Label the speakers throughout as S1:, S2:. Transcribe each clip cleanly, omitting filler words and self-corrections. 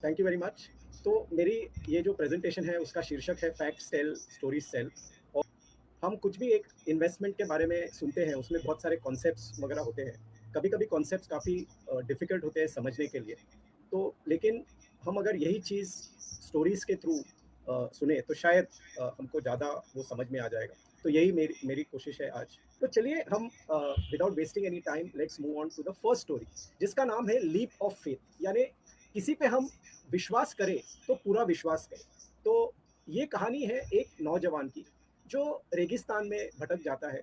S1: Thank you very much. तो मेरी ये जो प्रेजेंटेशन है उसका शीर्षक है फैक्ट्स टेल स्टोरीज सेल। और हम कुछ भी एक इन्वेस्टमेंट के बारे में सुनते हैं उसमें बहुत सारे कॉन्सेप्ट्स वगैरह होते हैं। कभी कभी कॉन्सेप्ट्स काफ़ी डिफ़िकल्ट होते हैं समझने के लिए। तो लेकिन हम अगर यही चीज़ स्टोरीज के थ्रू सुने तो शायद हमको ज़्यादा वो समझ में आ जाएगा। तो यही मेरी मेरी कोशिश है आज। तो चलिए हम without wasting any time let's move on to the first story, जिसका नाम है लीप ऑफ फेथ, यानी किसी पे हम विश्वास करें तो पूरा विश्वास करें। तो ये कहानी है एक नौजवान की जो रेगिस्तान में भटक जाता है।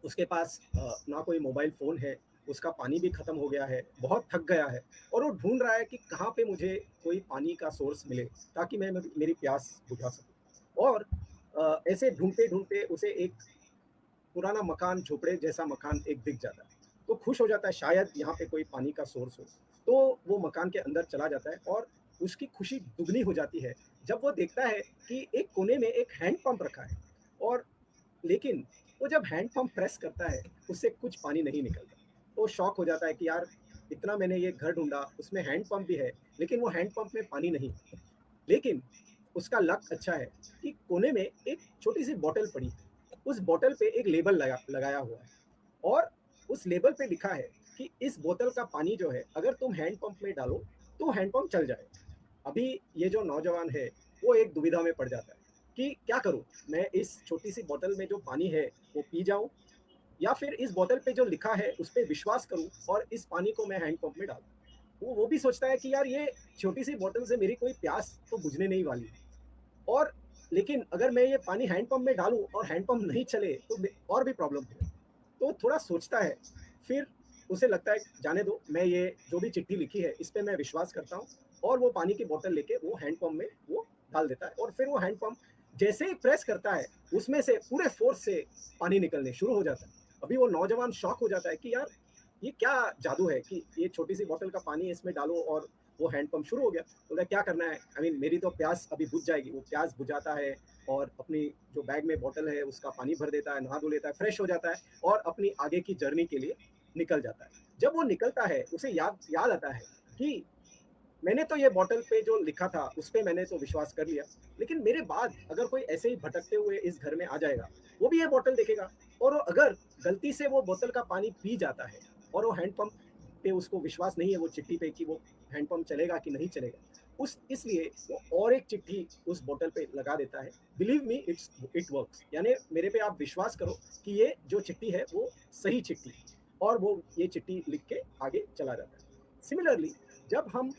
S1: उसके पास ना कोई मोबाइल फ़ोन है, उसका पानी भी ख़त्म हो गया है, बहुत थक गया है और वो ढूँढ रहा है कि कहाँ पे मुझे कोई पानी का सोर्स मिले ताकि मैं मेरी प्यास बुझा सकूँ। और ऐसे ढूँढते-ढूँढते उसे एक पुराना मकान, झोपड़े जैसा मकान एक दिख जाता है। तो खुश हो जाता है शायद यहाँ पे कोई पानी का सोर्स हो। तो वो मकान के अंदर चला जाता है और उसकी खुशी दुगनी हो जाती है जब वो देखता है कि एक कोने में एक हैंड पंप रखा है। और लेकिन वो जब हैंड पंप प्रेस करता है, उससे कुछ पानी नहीं निकलता। तो शॉक हो जाता है कि यार, इतना मैंने ये घर ढूँढा, उसमें हैंड पंप भी है, लेकिन वो हैंड पंप में पानी नहीं। लेकिन उसका लक अच्छा है कि कोने में एक छोटी-सी बॉटल पड़ी है। उस बॉटल पे एक लेबल लगाया हुआ है और उस लेबल पे लिखा है कि इस बोतल का पानी जो है, अगर तुम हैंड पंप में डालो, तो हैंड पंप चल जाएगा। अभी ये जो नौजवान है, वो एक दुविधा में पड़ जाता है कि क्या करूँ? मैं इस छोटी-सी बोतल में जो पानी है, वो पी जाऊँ या फिर इस बोतल पे जो लिखा है, उस पे विश्वास करूँ और इस पानी को मैं हैंड पंप में डालूँ। वो भी सोचता है कि यार, ये छोटी-सी बोतल से मेरी कोई प्यास तो बुझने नहीं वाली है। और लेकिन अगर मैं ये पानी हैंड पंप में डालूँ और हैंड पंप नहीं चले तो और भी प्रॉब्लम हो। तो थोड़ा सोचता है, फिर उसे लगता है जाने दो, मैं ये जो भी चिट्ठी लिखी है इस पे मैं विश्वास करता हूँ। और वो पानी की बोतल लेके वो हैंड पंप में वो डाल देता है और फिर वो हैंड पंप जैसे ही प्रेस करता है, उसमें से पूरे फोर्स से पानी निकलने शुरू हो जाता है। अभी वो नौजवान शॉक हो जाता है कि यार, ये क्या जादू है कि ये छोटी सी बोतल का पानी इसमें डालो और वो हैंड पंप शुरू हो गया। बोला क्या करना है, आई मीन मेरी तो प्यास अभी बुझ जाएगी। वो प्यास बुझाता है और अपनी जो बैग में बोतल है उसका पानी भर देता है, नहा धो लेता है, फ्रेश हो जाता है और अपनी आगे की जर्नी के लिए निकल जाता है। जब वो निकलता है उसे याद याद आता है कि मैंने तो ये बॉटल पे जो लिखा था उस पे मैंने तो विश्वास कर लिया, लेकिन मेरे बाद अगर कोई ऐसे ही भटकते हुए इस घर में आ जाएगा, वो भी ये बॉटल देखेगा और वो अगर गलती से वो बोतल का पानी पी जाता है और वो हैंड पंप पे उसको विश्वास नहीं है वो चिट्ठी पे कि वो हैंड पंप चलेगा कि नहीं चलेगा, उस इसलिए वो और एक चिट्ठी उस बोतल पे लगा देता है। बिलीव मी, इट वर्क्स, यानी मेरे पे आप विश्वास करो कि ये जो चिट्ठी है वो सही चिट्ठी है। और वो ये चिट्ठी लिख के आगे चला जाता है। सिमिलरली, जब हम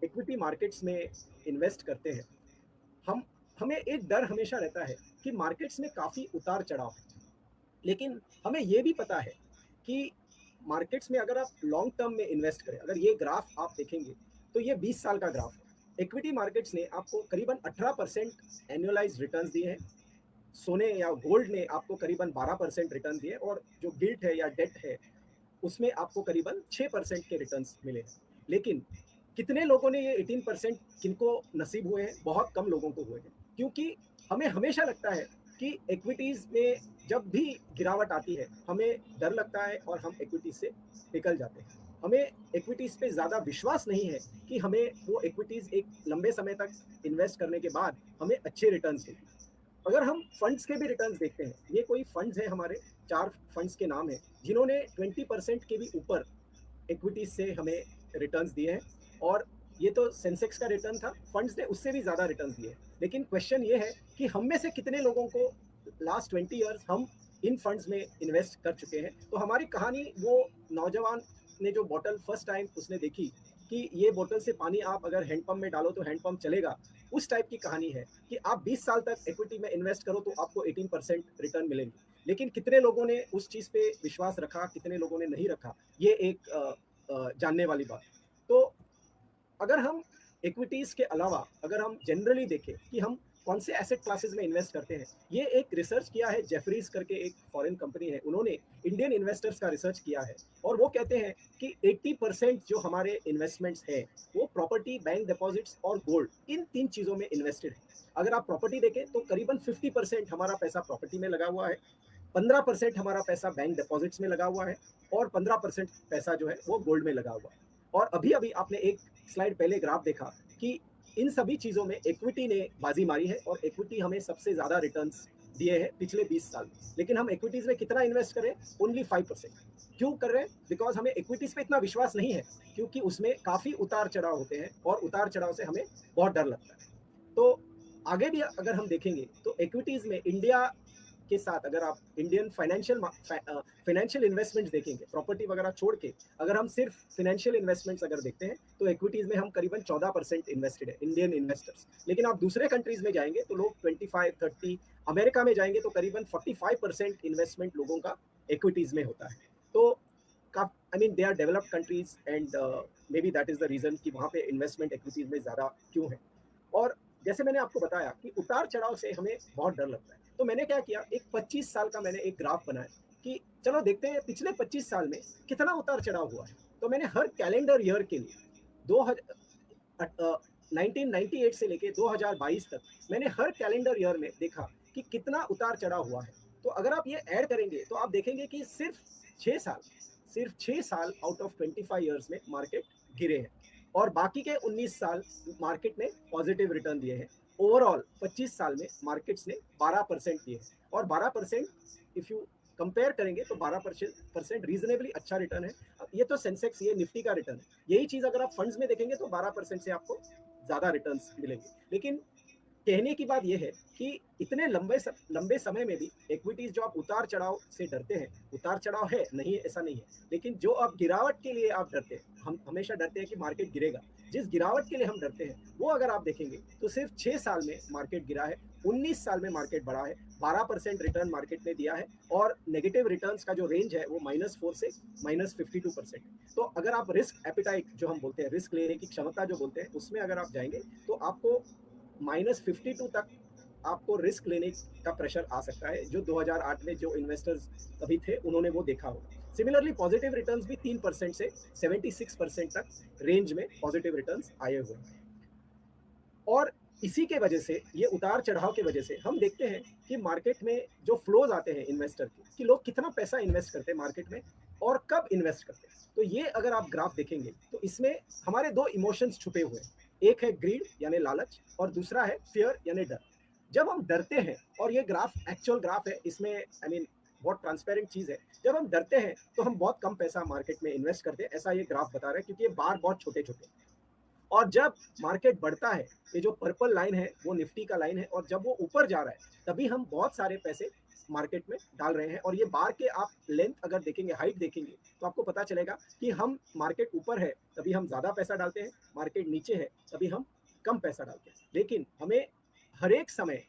S1: इक्विटी मार्केट्स में इन्वेस्ट करते हैं, हम हमें एक डर हमेशा रहता है कि मार्केट्स में काफ़ी उतार-चढ़ाव है। लेकिन हमें ये भी पता है कि मार्केट्स में अगर आप लॉन्ग टर्म में इन्वेस्ट करें, अगर ये ग्राफ आप देखेंगे, तो ये 20 साल का ग्राफ है। इक्विटी मार्केट्स ने आपको करीबन 18% एनुअलाइज़्ड रिटर्न्स दिए हैं। सोने या गोल्ड ने आपको करीबन 12% रिटर्न दिए और जो गिल्ट है या डेट है, उसमें आपको करीबन 6% के रिटर्न्स मिले हैं। लेकिन कितने लोगों ने ये 18% किनको नसीब हुए हैं? बहुत कम लोगों को हुए हैं। क्योंकि हमें हमेशा लगता है कि इक्विटीज़ में जब भी गिरावट आती है, हमें डर लगता है और हम इक्विटीज़ से निकल जाते हैं। हमें इक्विटीज़ पे ज़्यादा विश्वास नहीं है कि हमें वो इक्विटीज़ एक लंबे समय तक इन्वेस्ट करने के बाद हमें अच्छे रिटर्न्स देगी। अगर हम फंड्स के भी रिटर्न्स देखते हैं, ये कोई फंड्स हैं हमारे, 4 फंड्स के नाम हैं, जिन्होंने 20% के भी ऊपर इक्विटीज से हमें रिटर्न्स दिए हैं। और ये तो सेंसेक्स का रिटर्न था, फंड्स ने उससे भी ज़्यादा रिटर्न्स दिए हैं। लेकिन क्वेश्चन ये है कि हम में से कितने लोगों को लास्ट 20 ईयर्स हम इन फंड्स में इन्वेस्ट कर चुके हैं। तो हमारी कहानी वो नौजवान ने जो बॉटल फर्स्ट टाइम उसने देखी कि ये बोतल से पानी आप अगर हैंडपंप में डालो तो हैंडपंप चलेगा, उस टाइप की कहानी है कि आप 20 साल तक इक्विटी में इन्वेस्ट करो तो आपको 18% रिटर्न मिलेंगे। लेकिन कितने लोगों ने उस चीज़ पे विश्वास रखा, कितने लोगों ने नहीं रखा, ये एक जानने वाली बात है। तो अगर हम इक्विटीज़ के अलावा अगर हम जनरली देखें कि हम कौन से एसेट क्लासेस में इन्वेस्ट करते हैं, ये एक रिसर्च किया है जेफरीज करके एक फॉरेन कंपनी है, उन्होंने इंडियन इन्वेस्टर्स का रिसर्च किया है। और वो कहते हैं कि 80% जो हमारे इन्वेस्टमेंट्स हैं, वो प्रॉपर्टी, बैंक डिपॉजिट्स और गोल्ड, इन 3 चीज़ों में इन्वेस्टेड है। अगर आप प्रॉपर्टी देखें तो करीबन 50% हमारा पैसा प्रॉपर्टी में लगा हुआ है, 15% हमारा पैसा बैंक डिपॉजिट्स में लगा हुआ है और 15% पैसा जो है वो गोल्ड में लगा हुआ है। और अभी-अभी आपने एक स्लाइड पहले ग्राफ देखा कि इन सभी चीज़ों में इक्विटी ने बाजी मारी है और इक्विटी हमें सबसे ज़्यादा रिटर्न्स दिए हैं पिछले 20 साल में। लेकिन हम इक्विटीज़ में कितना इन्वेस्ट करें? ओनली 5%। क्यों कर रहे हैं? बिकॉज़ हमें इक्विटीज़ पे इतना विश्वास नहीं है, क्योंकि उसमें काफ़ी उतार-चढ़ाव होते हैं और उतार-चढ़ाव से हमें बहुत डर लगता है। तो आगे भी अगर हम देखेंगे तो इक्विटीज़ में इंडिया के साथ अगर आप इंडियन फाइनेंशियल इन्वेस्टमेंट्स देखेंगे, प्रॉपर्टी वगैरह छोड़ के, अगर हम सिर्फ फाइनेंशियल इन्वेस्टमेंट्स अगर देखते हैं तो इक्विटीज में हम करीबन 14% इन्वेस्टेड है इंडियन इन्वेस्टर्स। लेकिन आप दूसरे कंट्रीज में जाएंगे तो लोग 25-30, अमेरिका में जाएंगे तो करीबन 45% इन्वेस्टमेंट लोगों का इक्विटीज में होता है। तो I mean they are developed countries and maybe that is the reason कि वहाँ पे इन्वेस्टमेंट इक्विटीज में ज़्यादा क्यों है। और जैसे मैंने आपको बताया कि उतार चढ़ाव से हमें बहुत डर लगता है, तो मैंने क्या किया, एक 25 साल का मैंने एक ग्राफ बनाया कि चलो देखते हैं पिछले 25 साल में कितना उतार चढ़ाव हुआ है। तो मैंने हर कैलेंडर ईयर के लिए 1998 से लेके 2022 तक मैंने हर कैलेंडर ईयर में देखा कि कितना उतार चढ़ाव हुआ है। तो अगर आप ये ऐड करेंगे तो आप देखेंगे कि सिर्फ 6 साल आउट ऑफ 25 ईयर्स में मार्केट गिरे हैं और बाकी के 19 साल मार्केट ने पॉजिटिव रिटर्न दिए हैं। ओवरऑल 25 साल में मार्केट्स ने 12% दिए हैं और 12% इफ यू कंपेयर करेंगे तो 12% रीजनेबली अच्छा रिटर्न है। ये तो सेंसेक्स, ये निफ्टी का रिटर्न है। यही चीज अगर आप फंड्स में देखेंगे तो 12% से आपको ज्यादा रिटर्न्स मिलेंगे। लेकिन कहने की बात यह है कि इतने लंबे समय में भी इक्विटीज जो आप उतार चढ़ाव से डरते हैं, उतार चढ़ाव है नहीं है ऐसा नहीं है, लेकिन जो आप गिरावट के लिए आप डरते हैं, हम हमेशा डरते हैं कि मार्केट गिरेगा, जिस गिरावट के लिए हम डरते हैं वो अगर आप देखेंगे तो सिर्फ 6 साल में मार्केट गिरा है, 19 साल में मार्केट बढ़ा है, 12% रिटर्न मार्केट ने दिया है और नेगेटिव रिटर्न्स का जो रेंज है वो -4 से -52%। तो अगर आप रिस्क एपिटाइट जो हम बोलते हैं, रिस्क लेने की क्षमता जो बोलते हैं, उसमें अगर आप जाएंगे तो आपको -52 तक आपको रिस्क लेने का प्रेशर आ सकता है, जो 2008 में जो इन्वेस्टर्स अभी थे उन्होंने वो देखा होगा। सिमिलरली पॉजिटिव रिटर्न्स भी 3% से 76% तक रेंज में पॉजिटिव रिटर्न्स आए हुए हैं। और इसी के वजह से, ये उतार चढ़ाव के वजह से हम देखते हैं कि मार्केट में जो फ्लोज आते हैं इन्वेस्टर के, कि लोग कितना पैसा इन्वेस्ट करते हैं मार्केट में और कब इन्वेस्ट करते हैं। तो ये अगर आप ग्राफ देखेंगे तो इसमें हमारे दो इमोशंस छुपे हुए हैं, एक है ग्रीड यानी लालच और दूसरा है फियर यानी डर। जब हम डरते हैं, और ये ग्राफ एक्चुअल ग्राफ है, इसमें आई मीन बहुत ट्रांसपेरेंट चीज है, जब हम डरते हैं तो हम बहुत कम पैसा मार्केट में इन्वेस्ट करते हैं, ऐसा ये ग्राफ बता रहा है, क्योंकि ये बार बहुत छोटे छोटे। और जब मार्केट बढ़ता है, ये जो पर्पल लाइन है वो निफ्टी का लाइन है, और जब वो ऊपर जा रहा है तभी हम बहुत सारे पैसे मार्केट में डाल रहे हैं। और ये बार के आप लेंथ अगर देखेंगे, हाइट देखेंगे, तो आपको पता चलेगा कि हम मार्केट ऊपर है तभी हम ज्यादा पैसा डालते हैं, मार्केट नीचे है तभी हम कम पैसा डालते हैं। लेकिन हमें हर एक समय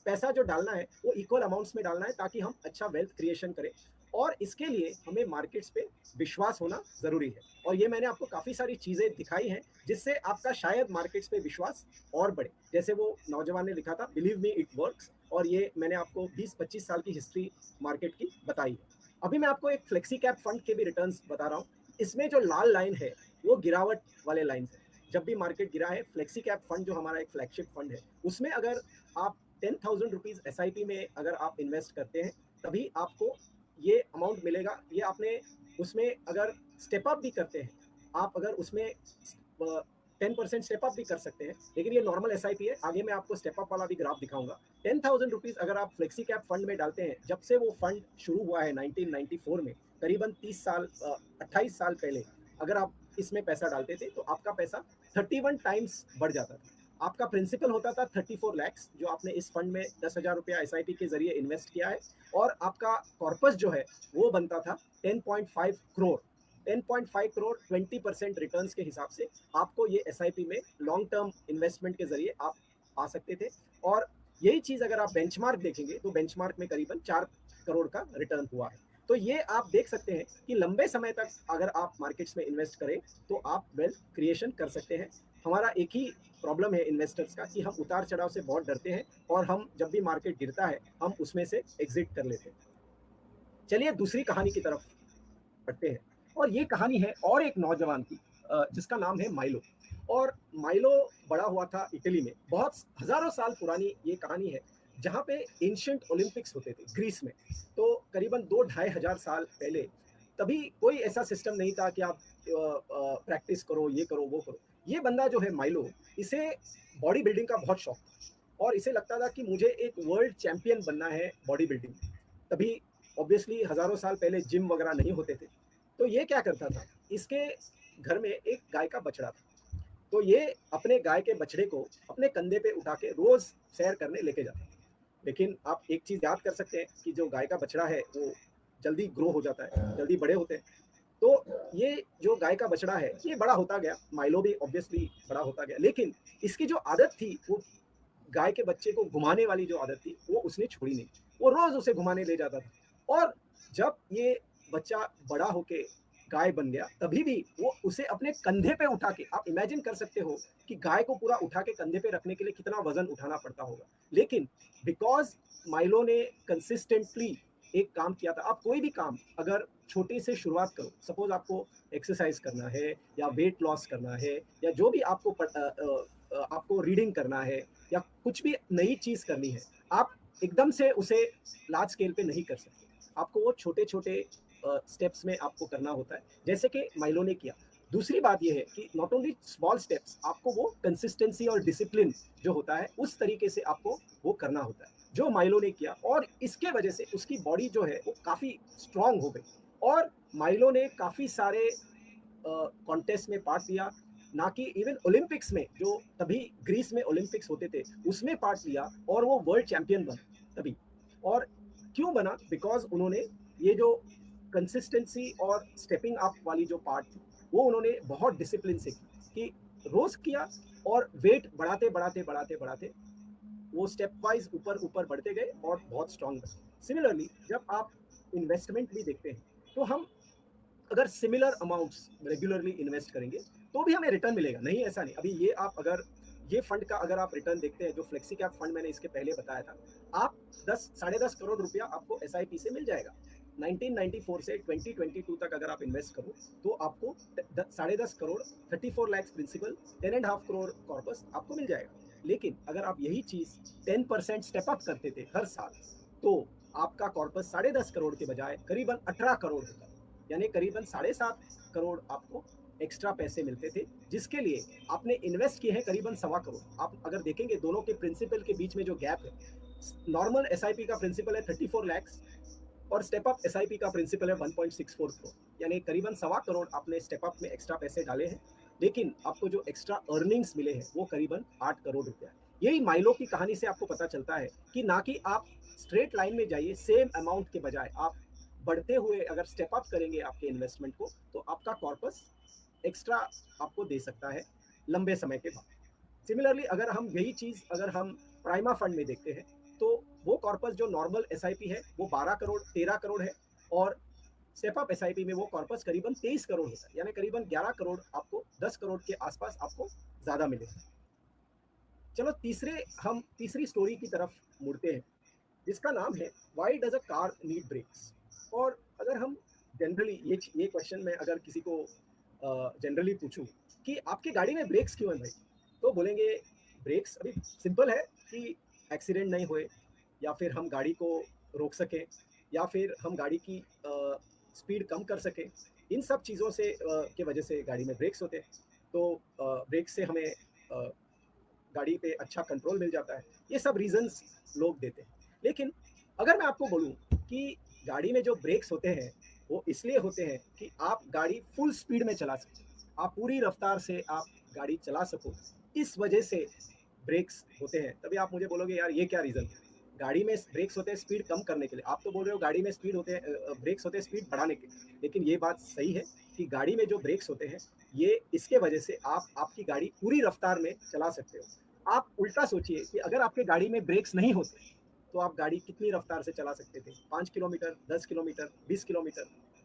S1: पैसा जो डालना है वो इक्वल अमाउंट्स में डालना है, ताकि हम अच्छा वेल्थ क्रिएशन करें। और इसके लिए हमें मार्केट्स पे विश्वास होना जरूरी है। और ये मैंने आपको काफी सारी चीजें दिखाई हैं जिससे आपका शायद मार्केट्स पे विश्वास और बढ़े। जैसे वो नौजवान ने लिखा था, बिलीव मी इट वर्क्स, और ये मैंने आपको 20-25 साल की हिस्ट्री मार्केट की बताई है। अभी मैं आपको एक फ्लेक्सी कैप फंड के भी रिटर्न्स बता रहा हूँ। इसमें जो लाल लाइन है वो गिरावट वाले लाइन है। जब भी मार्केट गिरा है, फ्लेक्सी कैप फंड जो हमारा एक फ्लैगशिप फंड है, उसमें अगर आप 10,000 रुपीज SIP में अगर आप इन्वेस्ट करते हैं तभी आपको ये अमाउंट मिलेगा। ये आपने उसमें अगर स्टेप अप भी करते हैं, आप अगर उसमें 10% स्टेप अप भी कर सकते हैं, लेकिन ये नॉर्मल SIP है। आगे मैं आपको स्टेप अप वाला भी ग्राफ दिखाऊंगा। 10,000 रुपीज अगर आप फ्लेक्सी कैप फंड में डालते हैं, जब से वो फंड शुरू हुआ है 1994 में, करीबन 28 साल पहले, अगर आप इसमें पैसा डालते थे तो आपका पैसा 31 टाइम्स बढ़ जाता था। आपका प्रिंसिपल होता था 34 लैक्स, जो आपने इस फंड में 10,000 रुपया SIP के जरिए इन्वेस्ट किया है, और आपका कॉर्पस जो है वो बनता था 10.5 करोड़। 10.5 करोड़ 20% रिटर्न्स के हिसाब से आपको ये SIP में लॉन्ग टर्म इन्वेस्टमेंट के जरिए आप आ सकते थे। और यही चीज अगर आप बेंचमार्क देखेंगे तो बेंचमार्क में करीबन 4 करोड़ का रिटर्न हुआ है। तो ये आप देख सकते हैं कि लंबे समय तक अगर आप मार्केट्स में इन्वेस्ट करें तो आप वेल्थ क्रिएशन कर सकते हैं। हमारा एक ही प्रॉब्लम है इन्वेस्टर्स का कि हम उतार चढ़ाव से बहुत डरते हैं, और हम जब भी मार्केट गिरता है हम उसमें से एग्जिट कर लेते हैं। चलिए दूसरी कहानी की तरफ बढ़ते हैं, और ये कहानी है और एक नौजवान की, जिसका नाम है माइलो। और माइलो बड़ा हुआ था इटली में, बहुत हजारों साल पुरानी ये कहानी है, जहाँ पे एंशिएंट ओलंपिक्स होते थे ग्रीस में। तो करीबन 2-2.5 हजार साल पहले तभी कोई ऐसा सिस्टम नहीं था कि आप प्रैक्टिस करो, ये करो, वो करो। ये बंदा जो है माइलो, इसे बॉडी बिल्डिंग का बहुत शौक था और इसे लगता था कि मुझे एक वर्ल्ड चैंपियन बनना है बॉडी बिल्डिंग। तभी ऑब्वियसली हज़ारों साल पहले जिम वगैरह नहीं होते थे। तो ये क्या करता था, इसके घर में एक गाय का बछड़ा था। तो ये अपने गाय के बछड़े को अपने कंधे पे उठा के रोज़ सैर करने लेके जाता। लेकिन आप एक चीज़ याद कर सकते हैं कि जो गाय का बछड़ा है वो जल्दी ग्रो हो जाता है, जल्दी बड़े होते हैं। तो ये जो गाय का बछड़ा है ये बड़ा होता गया, माइलो भी ऑब्वियसली बड़ा होता गया, लेकिन इसकी जो आदत थी वो गाय के बच्चे को घुमाने वाली जो आदत थी वो उसने छोड़ी नहीं। वो रोज उसे घुमाने ले जाता था और जब ये बच्चा बड़ा होके गाय बन गया तभी भी वो उसे अपने कंधे पे उठा के, आप इमेजिन कर सकते हो कि गाय को पूरा उठा के कंधे पे रखने के लिए कितना वजन उठाना पड़ता होगा। लेकिन बिकॉज माइलो ने कंसिस्टेंटली एक काम किया था। आप कोई भी काम अगर छोटे से शुरुआत करो, सपोज आपको एक्सरसाइज करना है या वेट लॉस करना है या जो भी आपको रीडिंग करना है या कुछ भी नई चीज करनी है, आप एकदम से उसे लार्ज स्केल पे नहीं कर सकते। आपको वो छोटे छोटे स्टेप्स में आपको करना होता है, जैसे कि माइलो ने किया। दूसरी बात यह है कि नॉट ओनली स्मॉल स्टेप्स, आपको वो कंसिस्टेंसी और डिसिप्लिन जो होता है उस तरीके से आपको वो करना होता है जो माइलो ने किया, और इसके वजह से उसकी बॉडी जो है वो काफी स्ट्रांग हो गई। और माइलो ने काफी सारे कॉन्टेस्ट में पार्ट लिया, ना कि इवन ओलंपिक्स में, जो तभी ग्रीस में ओलंपिक्स होते थे उसमें पार्ट लिया और वो वर्ल्ड चैंपियन बना तभी। और क्यों बना? बिकॉज उन्होंने ये जो कंसिस्टेंसी और स्टेपिंग अप वाली जो पार्ट थी वो उन्होंने बहुत डिसिप्लिन से की, कि रोज किया और वेट बढ़ाते बढ़ाते बढ़ाते बढ़ाते वो स्टेप वाइज ऊपर ऊपर बढ़ते गए और बहुत स्ट्रांग बने। सिमिलरली जब आप इन्वेस्टमेंट भी देखते हैं तो हम अगर सिमिलर अमाउंट्स रेगुलरली इन्वेस्ट करेंगे तो भी हमें रिटर्न मिलेगा, नहीं ऐसा नहीं। अभी ये आप अगर ये फंड का अगर आप रिटर्न देखते हैं, जो फ्लेक्सी कैप फंड मैंने इसके पहले बताया था, आप 10 साढ़े 10 करोड़ रुपया आपको एसआईपी से मिल जाएगा। 1994 से 2022 तक अगर आप इन्वेस्ट करो तो आपको 10.5 करोड़, 34 लाख प्रिंसिपल, 10.5 करोड़ कॉर्पस आपको मिल जाएगा। लेकिन अगर आप यही चीज 10% स्टेप अप करते थे हर साल तो आपका कॉर्पस 10.5 करोड़ के बजाय करीबन 18 करोड़ होता, यानी करीबन 7.5 करोड़ आपको एक्स्ट्रा पैसे मिलते थे, जिसके लिए आपने इन्वेस्ट किए हैं करीबन 1.25 करोड़। आप अगर देखेंगे दोनों के प्रिंसिपल के बीच में जो गैप है, नॉर्मल एसआईपी का प्रिंसिपल है 34 लाख और स्टेप अप एसआईपी का प्रिंसिपल है 1.64 करोड़, यानी करीबन 1.25 करोड़ आपने स्टेप अप में एक्स्ट्रा पैसे डाले हैं, लेकिन आपको जो एक्स्ट्रा अर्निंग्स मिले हैं वो करीबन 8 करोड़ रुपया। यही माइलो की कहानी से आपको पता चलता है कि ना कि आप स्ट्रेट लाइन में जाइए सेम अमाउंट के बजाय, आप बढ़ते हुए अगर स्टेप अप करेंगे आपके इन्वेस्टमेंट को तो आपका कॉर्पस एक्स्ट्रा आपको दे सकता है लंबे समय के बाद। सिमिलरली अगर हम यही चीज अगर हम प्राइमा फंड में देखते हैं तो वो कॉर्पस जो नॉर्मल एसआईपी है वो 12 करोड़ 13 करोड़ है, और स्टेप अप एसआईपी में वो कॉर्पस करीबन 23 करोड़ होता है, यानी करीबन 11 करोड़ आपको 10 करोड़ के आसपास आपको ज्यादा मिलेगा। चलो हम तीसरी स्टोरी की तरफ मुड़ते हैं, जिसका नाम है why does a car need brakes. और अगर हम जनरली ये क्वेश्चन में अगर किसी को जनरली पूछूं कि आपकी गाड़ी में ब्रेक्स क्यों हैं भाई, तो बोलेंगे ब्रेक्स अभी सिंपल है कि एक्सीडेंट नहीं होए, या फिर हम गाड़ी को रोक सकें, या फिर हम गाड़ी की स्पीड कम कर सकें। इन सब चीज़ों से के वजह से गाड़ी में ब्रेक्स होते हैं। तो ब्रेक्स से हमें गाड़ी पे अच्छा कंट्रोल मिल जाता है। ये सब रीजंस लोग देते हैं। लेकिन अगर मैं आपको बोलूं कि गाड़ी में जो ब्रेक्स होते हैं वो इसलिए होते हैं कि आप गाड़ी फुल स्पीड में चला सको, आप पूरी रफ्तार से आप गाड़ी चला सको, इस वजह से ब्रेक्स होते हैं। तभी आप मुझे बोलोगे यार ये क्या रीजन है, गाड़ी में ब्रेक्स होते हैं स्पीड कम करने के लिए, आप तो बोल रहे हो गाड़ी में स्पीड होते हैं ब्रेक्स होते हैं स्पीड बढ़ाने के लिए। लेकिन ये बात सही है कि गाड़ी में जो ब्रेक्स होते हैं ये इसके वजह से आप आपकी गाड़ी पूरी रफ्तार में चला सकते हो। आप उल्टा सोचिए कि अगर आपके गाड़ी में ब्रेक्स नहीं होते तो आप गाड़ी कितनी रफ्तार से चला सकते थे? 5 किलोमीटर, 10 किलोमीटर, 20 किलोमीटर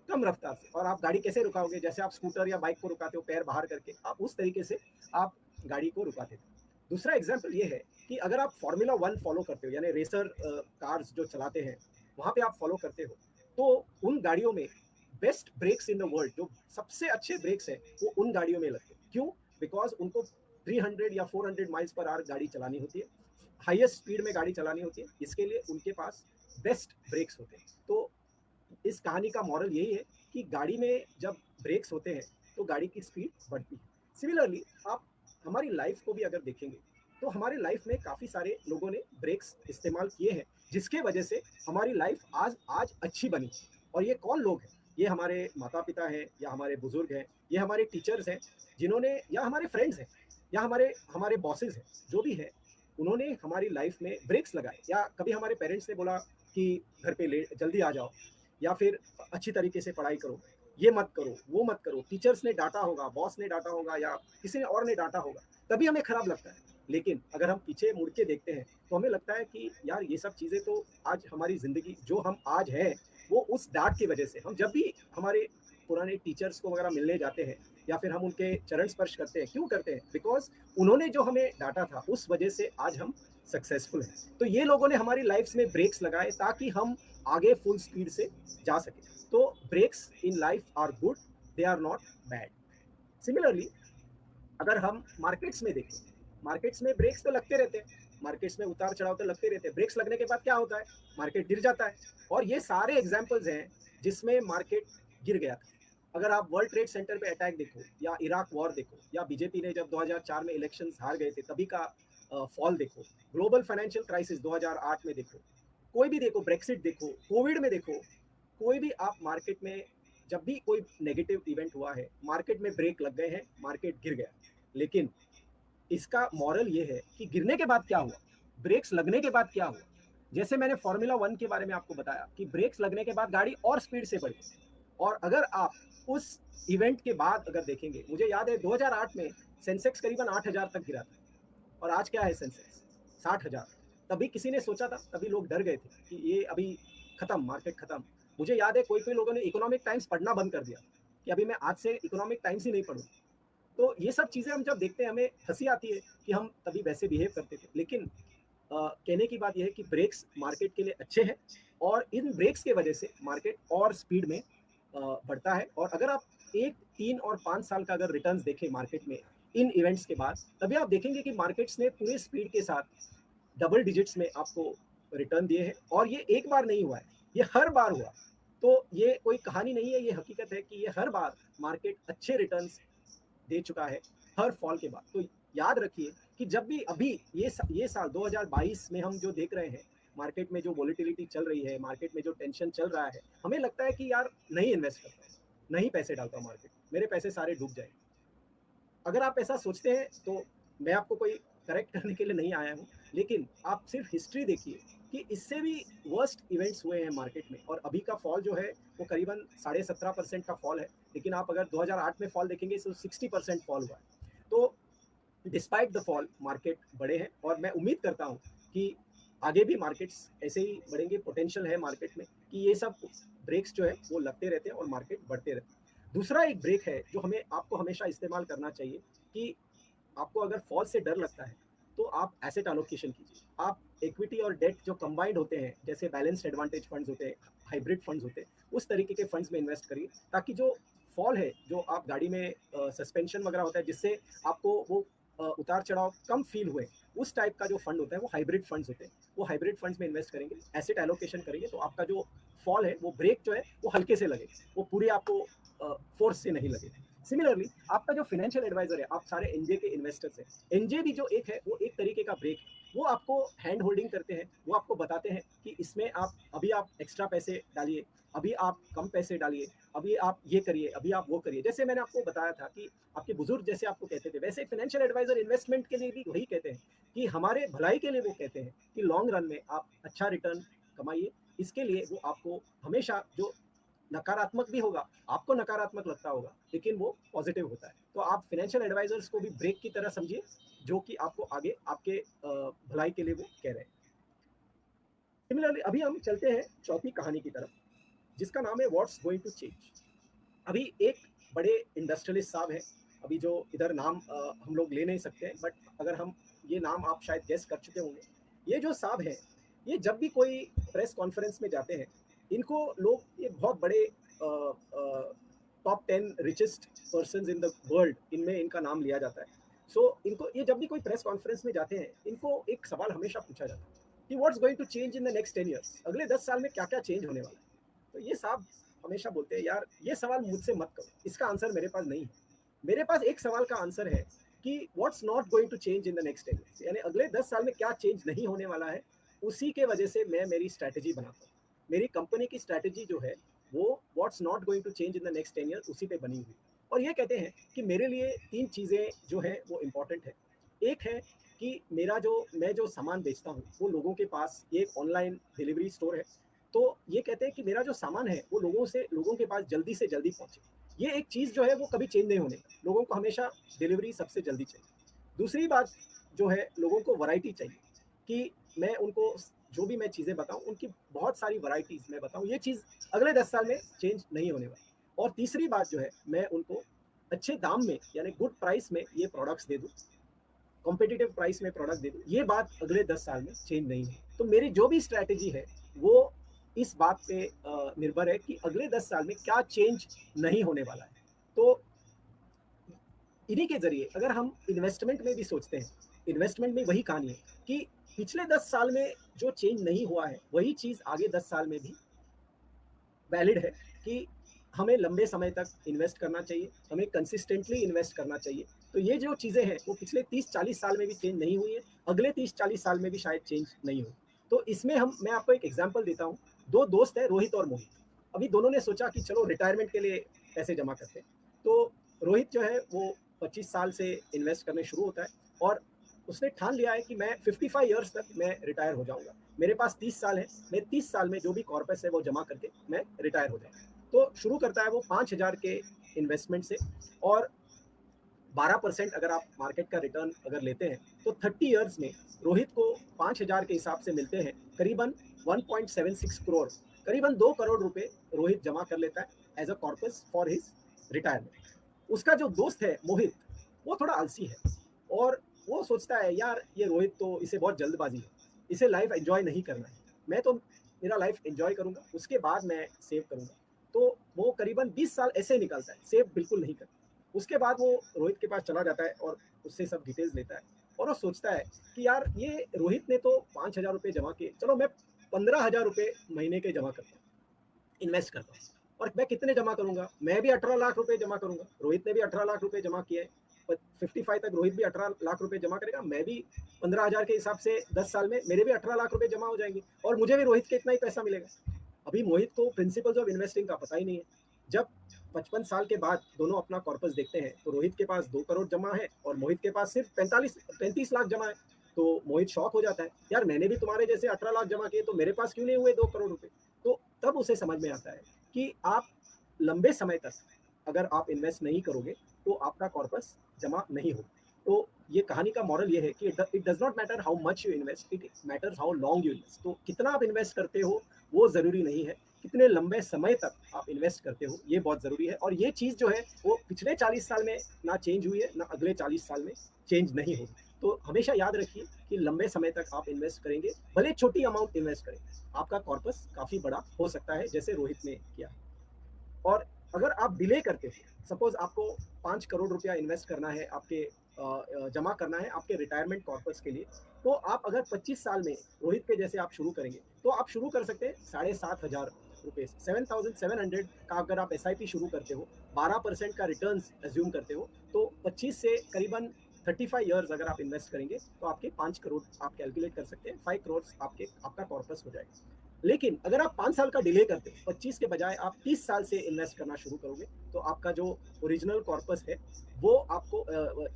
S1: कम रफ्तार से। और आप गाड़ी कैसे रुकाओगे? जैसे आप स्कूटर या बाइक को रुकाते हो पैर बाहर करके, आप उस तरीके से आप गाड़ी को रुकाते थे। दूसरा एग्जाम्पल ये है कि अगर आप फार्मूला 1 फॉलो करते हो, यानी रेसर कार्स जो चलाते हैं वहां पे आप फॉलो करते हो, तो उन गाड़ियों में best brakes in the world, जो सबसे अच्छे ब्रेक्स हैं वो उन गाड़ियों में लगते हैं। क्यों? बिकॉज उनको 300 या 400 माइल्स पर आवर गाड़ी चलानी होती है, हाईएस्ट स्पीड में गाड़ी चलानी होती है, इसके लिए उनके पास बेस्ट ब्रेक्स होते हैं। तो इस कहानी का मॉरल यही है कि गाड़ी में जब ब्रेक्स होते हैं तो गाड़ी की स्पीड बढ़ती है। सिमिलरली आप हमारी लाइफ को भी अगर देखेंगे तो हमारी लाइफ में काफ़ी सारे लोगों ने ब्रेक्स इस्तेमाल किए हैं, जिसके वजह से हमारी लाइफ आज आज अच्छी बनी। और ये कौन लोग हैं? ये हमारे माता-पिता हैं या हमारे बुज़ुर्ग हैं, ये हमारे टीचर्स हैं, जिन्होंने या हमारे फ्रेंड्स हैं या हमारे हमारे बॉसेस हैं, जो भी हैं, उन्होंने हमारी लाइफ में ब्रेक्स लगाए। या कभी हमारे पेरेंट्स ने बोला कि घर पे ले जल्दी आ जाओ या फिर अच्छी तरीके से पढ़ाई करो, ये मत करो, वो मत करो। टीचर्स ने डाँटा होगा, बॉस ने डाँटा होगा या किसी ने और ने डाँटा होगा, तभी हमें खराब लगता है। लेकिन अगर हम पीछे मुड़ के देखते हैं, तो हमें लगता है कि यार ये सब चीज़ें तो आज हमारी ज़िंदगी जो हम आज हैं, वो उस डाँट की वजह से। हम जब भी हमारे पुराने टीचर्स को वगैरह मिलने जाते हैं या फिर हम उनके चरण स्पर्श करते हैं, क्यों करते हैं? बिकॉज़ उन्होंने जो हमें डाँटा था, उस वजह से आज हम सक्सेसफुल हैं। तो ये लोगों ने हमारी लाइफ़्स में ब्रेक्स लगाए ताकि हम आगे फुल स्पीड से जा सकें। तो brakes in life are good, they are not bad. Similarly अगर हम मार्केट्स में देखें, मार्केट्स में ब्रेक्स तो लगते रहते हैं, मार्केट्स में उतार चढ़ाव तो लगते रहते हैं। ब्रेक्स लगने के बाद क्या होता है? मार्केट गिर जाता है। और ये सारे एग्जाम्पल्स हैं जिसमें मार्केट गिर गया था। अगर आप वर्ल्ड ट्रेड सेंटर पे अटैक देखो या इराक वॉर देखो या बीजेपी ने जब 2004 में इलेक्शंस हार गए थे तभी का फॉल देखो, ग्लोबल फाइनेंशियल क्राइसिस 2008 में देखो, कोई भी देखो, ब्रेक्सिट देखो, कोविड में देखो, कोई भी आप मार्केट में जब भी कोई नेगेटिव इवेंट हुआ है, मार्केट में ब्रेक लग गए हैं, मार्केट गिर गया। लेकिन इसका मॉरल ये है कि गिरने के बाद क्या हुआ, ब्रेक्स लगने के बाद क्या हुआ। जैसे मैंने फार्मूला वन के बारे में आपको बताया कि ब्रेक्स लगने के बाद गाड़ी और स्पीड से बढ़ी। और अगर आप उस इवेंट के बाद अगर देखेंगे, मुझे याद है 2008 में सेंसेक्स करीबन 8,000 तक गिरा था और आज क्या है सेंसेक्स 60,000। तभी किसी ने सोचा था, तभी लोग डर गए थे कि ये अभी खत्म, मार्केट खत्म। मुझे याद है कोई कोई लोगों ने इकोनॉमिक टाइम्स पढ़ना बंद कर दिया कि अभी मैं आज से इकोनॉमिक टाइम्स ही नहीं पढ़ूँ। तो ये सब चीज़ें हम जब देखते हैं हमें हंसी आती है कि हम तभी वैसे बिहेव करते थे। लेकिन कहने की बात यह है कि ब्रेक्स मार्केट के लिए अच्छे हैं और इन ब्रेक्स के वजह से मार्केट और स्पीड में बढ़ता है। और अगर आप 1, 3 और 5 साल का अगर रिटर्न्स देखें मार्केट में इन इवेंट्स के बाद, तभी आप देखेंगे कि मार्केट्स ने पूरे स्पीड के साथ डबल डिजिट्स में आपको रिटर्न दिए हैं। और ये एक बार नहीं हुआ है, ये हर बार हुआ। तो ये कोई कहानी नहीं है, ये हकीकत है कि ये हर बार मार्केट अच्छे रिटर्न्स दे चुका है हर फॉल के बाद। तो याद रखिए कि जब भी अभी ये साल 2022 में हम जो देख रहे हैं, मार्केट में जो वॉलीटिलिटी चल रही है, मार्केट में जो टेंशन चल रहा है, हमें लगता है कि यार नहीं इन्वेस्ट करता हूँ, नहीं पैसे डालता हूँ मार्केट, मेरे पैसे सारे डूब जाएंगे। अगर आप ऐसा सोचते हैं तो मैं आपको कोई करेक्ट करने के लिए नहीं आया हूँ, लेकिन आप सिर्फ हिस्ट्री देखिए कि इससे भी वर्स्ट इवेंट्स हुए हैं मार्केट में। और अभी का फॉल जो है वो करीबन 17.5% का फॉल है, लेकिन आप अगर 2008 में फॉल देखेंगे तो 60% फॉल हुआ है। तो डिस्पाइट द फॉल मार्केट बड़े हैं और मैं उम्मीद करता हूँ कि आगे भी मार्केट्स ऐसे ही बढ़ेंगे। पोटेंशियल है मार्केट में कि ये सब ब्रेक्स जो है वो लगते रहते हैं और मार्केट बढ़ते रहते हैं। दूसरा एक ब्रेक है जो हमें आपको हमेशा इस्तेमाल करना चाहिए कि आपको अगर फॉल से डर लगता है तो आप एसेट एलोकेशन कीजिए। आप इक्विटी और डेट जो कंबाइंड होते हैं, जैसे बैलेंस्ड एडवांटेज फंड्स होते हैं, हाइब्रिड फंड्स होते हैं, उस तरीके के फंड्स में इन्वेस्ट करिए ताकि जो फॉल है, जो आप गाड़ी में सस्पेंशन वगैरह होता है जिससे आपको वो उतार चढ़ाव कम फील हुए, उस टाइप का जो फंड होता है वो हाइब्रिड फंड्स होते हैं। वो हाइब्रिड फंड्स में इन्वेस्ट करेंगे, एसेट एलोकेशन करेंगे, तो आपका जो फॉल है वो ब्रेक जो है वो हल्के से लगे, वो पूरी आपको फोर्स से नहीं लगे। सिमिलरली आपका जो फाइनेंशियल एडवाइजर है, आप सारे एनजे के इन्वेस्टर्स हैं, एनजे भी जो एक है वो एक तरीके का ब्रेक है। वो आपको हैंड होल्डिंग करते हैं, वो आपको बताते हैं कि इसमें आप अभी आप एक्स्ट्रा पैसे डालिए, अभी आप कम पैसे डालिए, अभी आप ये करिए, अभी आप वो करिए। जैसे मैंने आपको बताया था कि आपके बुजुर्ग जैसे आपको कहते थे, वैसे फाइनेंशियल एडवाइजर इन्वेस्टमेंट के लिए भी वही कहते हैं कि हमारे भलाई के लिए वो कहते हैं कि लॉन्ग रन में आप अच्छा रिटर्न कमाइए। इसके लिए वो आपको हमेशा जो नकारात्मक भी होगा, आपको नकारात्मक लगता होगा, लेकिन वो पॉजिटिव होता है। तो आप फाइनेंशियल एडवाइजर्स को भी ब्रेक की तरह समझिए, जो कि आपको आगे आपके भलाई के लिए वो कह रहे हैं। सिमिलरली अभी हम चलते हैं चौथी कहानी की तरफ, जिसका नाम है व्हाट्स गोइंग टू चेंज। अभी एक बड़े इंडस्ट्रियलिस्ट साहब हैं, अभी जो इधर नाम हम लोग ले नहीं सकते हैं, बट अगर हम ये नाम आप शायद गेस कर चुके होंगे। ये जो साहब हैं, ये जब भी कोई प्रेस कॉन्फ्रेंस में जाते हैं, इनको लोग ये बहुत बड़े top 10 richest person in the world, इनमें इनका नाम लिया जाता है। सो इनको ये जब भी कोई प्रेस कॉन्फ्रेंस में जाते हैं, इनको एक सवाल हमेशा पूछा जाता है कि what's going to change in the next 10 years, अगले 10 साल में क्या क्या चेंज होने वाला है। तो ये साहब हमेशा बोलते हैं यार ये सवाल मुझसे मत करो, इसका आंसर मेरे पास नहीं है। मेरे पास एक सवाल का आंसर है कि what's not going to change in the next 10 years, यानी अगले 10 साल में क्या चेंज नहीं होने वाला है, उसी के वजह से मैं मेरी स्ट्रैटेजी बनाता हूँ। मेरी कंपनी की स्ट्रैटेजी जो है वो what's not going to change in the next 10 year उसी पे बनी हुई। और ये कहते हैं कि मेरे लिए तीन चीज़ें जो है वो इम्पॉर्टेंट है। एक है कि मेरा जो मैं जो सामान बेचता हूँ वो लोगों के पास, ये एक ऑनलाइन डिलीवरी स्टोर है, तो ये कहते हैं कि मेरा जो सामान है वो लोगों के पास जल्दी से जल्दी पहुंचे। ये एक चीज़ जो है वो कभी चेंज नहीं होने का, लोगों को हमेशा डिलीवरी सबसे जल्दी चाहिए। दूसरी बात जो है, लोगों को वैरायटी चाहिए, कि मैं उनको जो भी मैं चीज़ें बताऊं उनकी बहुत सारी वैरायटीज मैं बताऊं, ये चीज़ अगले 10 साल में चेंज नहीं होने वाली। और तीसरी बात जो है, मैं उनको अच्छे दाम में यानी गुड प्राइस में ये प्रोडक्ट्स दे दूं, कॉम्पिटिटिव प्राइस में प्रोडक्ट दे दूं, ये बात अगले 10 साल में चेंज नहीं है। तो मेरी जो भी स्ट्रैटेजी है वो इस बात पे निर्भर है कि अगले 10 साल में क्या चेंज नहीं होने वाला है। तो इन्हीं के जरिए अगर हम इन्वेस्टमेंट में भी सोचते हैं, इन्वेस्टमेंट में वही कहानी है कि पिछले 10 साल में जो चेंज नहीं हुआ है वही चीज़ आगे 10 साल में भी वैलिड है, कि हमें लंबे समय तक इन्वेस्ट करना चाहिए, हमें कंसिस्टेंटली इन्वेस्ट करना चाहिए। तो ये जो चीज़ें हैं वो पिछले 30-40 साल में भी चेंज नहीं हुई है, अगले 30-40 साल में भी शायद चेंज नहीं हो। तो इसमें मैं आपको एक एग्जांपल देता हूँ। दो दोस्त हैं, रोहित और मोहित। अभी दोनों ने सोचा कि चलो रिटायरमेंट के लिए पैसे जमा करते हैं। तो रोहित जो है वो 25 साल से इन्वेस्ट करने शुरू होता है और उसने ठान लिया है कि मैं 55 ईयर्स तक मैं रिटायर हो जाऊंगा। मेरे पास 30 साल है, मैं 30 साल में जो भी कॉर्पस है वो जमा करके मैं रिटायर हो जाऊंगा। तो शुरू करता है वो 5,000 के इन्वेस्टमेंट से, और 12% अगर आप मार्केट का रिटर्न अगर लेते हैं तो 30 ईयर्स में रोहित को 5,000 के हिसाब से मिलते हैं करीबन 1.76 करोड़, करीबन 2 करोड़ रुपए रोहित जमा कर लेता है as a corpus for his retirement. उसका जो दोस्त है मोहित, वो थोड़ा आलसी है और वो सोचता है यार ये रोहित तो, इसे बहुत जल्दबाजी है, इसे लाइफ एंजॉय नहीं करना है, मैं तो मेरा लाइफ एंजॉय करूंगा उसके बाद मैं सेव करूंगा। तो वो करीबन 20 साल ऐसे निकालता है, सेव बिल्कुल नहीं करता। उसके बाद वो रोहित के पास चला जाता है और उससे सब डिटेल्स लेता है और वो सोचता है कि यार ये रोहित ने तो 5,000 रुपये जमा किए, चलो मैं 15,000 रुपये महीने के जमा करता हूँ, इन्वेस्ट करता हूँ। और मैं कितने जमा करूंगा, मैं भी 18 लाख रुपए जमा करूंगा, रोहित ने भी 18 लाख रुपए जमा किए, 55 तक रोहित भी 18 लाख रुपए जमा करेगा, मैं भी 15,000 के हिसाब से 10 साल में मेरे भी 18 लाख रुपए जमा हो जाएंगे और मुझे भी रोहित के इतना ही पैसा मिलेगा। अभी मोहित को प्रिंसिपल्स ऑफ इन्वेस्टिंग का पता ही नहीं है। जब 55 साल के बाद दोनों अपना कॉर्पस देखते हैं तो रोहित के पास 2 करोड़ जमा है और मोहित के पास सिर्फ 35 लाख जमा है। तो मोहित शॉक हो जाता है, यार मैंने भी तुम्हारे जैसे 18 लाख जमा किए तो मेरे पास क्यों नहीं हुए 2 करोड़ रुपए। तो तब उसे समझ में आता है कि आप लंबे समय तक अगर आप इन्वेस्ट नहीं करोगे तो आपका कॉर्पस जमा नहीं होगा। तो ये कहानी का मॉरल ये है कि it does not matter how much you invest, it matters how long you invest. तो कितना आप इन्वेस्ट करते हो वो ज़रूरी नहीं है, कितने लंबे समय तक आप इन्वेस्ट करते हो ये बहुत ज़रूरी है। और ये चीज़ जो है वो पिछले 40 साल में ना चेंज हुई है, ना अगले 40 साल में चेंज नहीं होगी। तो हमेशा याद रखिए कि लंबे समय तक आप इन्वेस्ट करेंगे, भले छोटी अमाउंट इन्वेस्ट करें, आपका कॉर्पस काफ़ी बड़ा हो सकता है जैसे रोहित ने किया। और अगर आप डिले करते हो, सपोज आपको 5 करोड़ रुपया इन्वेस्ट करना है, आपके जमा करना है आपके रिटायरमेंट कॉर्पस के लिए, तो आप अगर 25 साल में रोहित के जैसे आप शुरू करेंगे तो आप शुरू कर सकते हैं 7,500 रुपये से, 7,700 का अगर आप SIP शुरू करते हो, 12% का रिटर्न एज्यूम करते हो, तो 25 से करीबन 35 ईयर्स अगर आप इन्वेस्ट करेंगे तो आपके 5 करोड़ आप कैलकुलेट कर सकते हैं, 5 करोड़ आपका कॉर्पस हो जाएगा। लेकिन अगर आप 5 साल का डिले करते हो, 25 के बजाय आप 30 साल से इन्वेस्ट करना शुरू करोगे, तो आपका जो ओरिजिनल कॉर्पस है वो आपको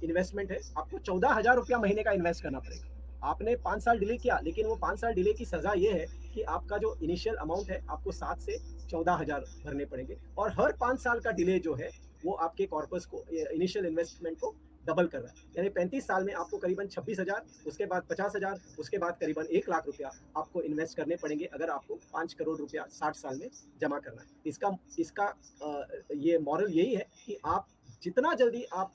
S1: इन्वेस्टमेंट है, आपको 14,000 रुपया महीने का इन्वेस्ट करना पड़ेगा। आपने 5 साल डिले किया, लेकिन वो 5 साल डिले की सजा ये है कि आपका जो इनिशियल अमाउंट है आपको 7 से 14,000 भरने पड़ेंगे, और हर 5 साल का डिले जो है वो आपके कॉर्पस को, इनिशियल इन्वेस्टमेंट को डबल कर रहा है। यानी 35 साल में आपको करीबन 26,000, उसके बाद 50,000, उसके बाद करीबन 1 लाख रुपया आपको इन्वेस्ट करने पड़ेंगे अगर आपको 5 करोड़ रुपया 60 साल में जमा करना है। इसका इसका ये मॉरल यही है कि आप जितना जल्दी आप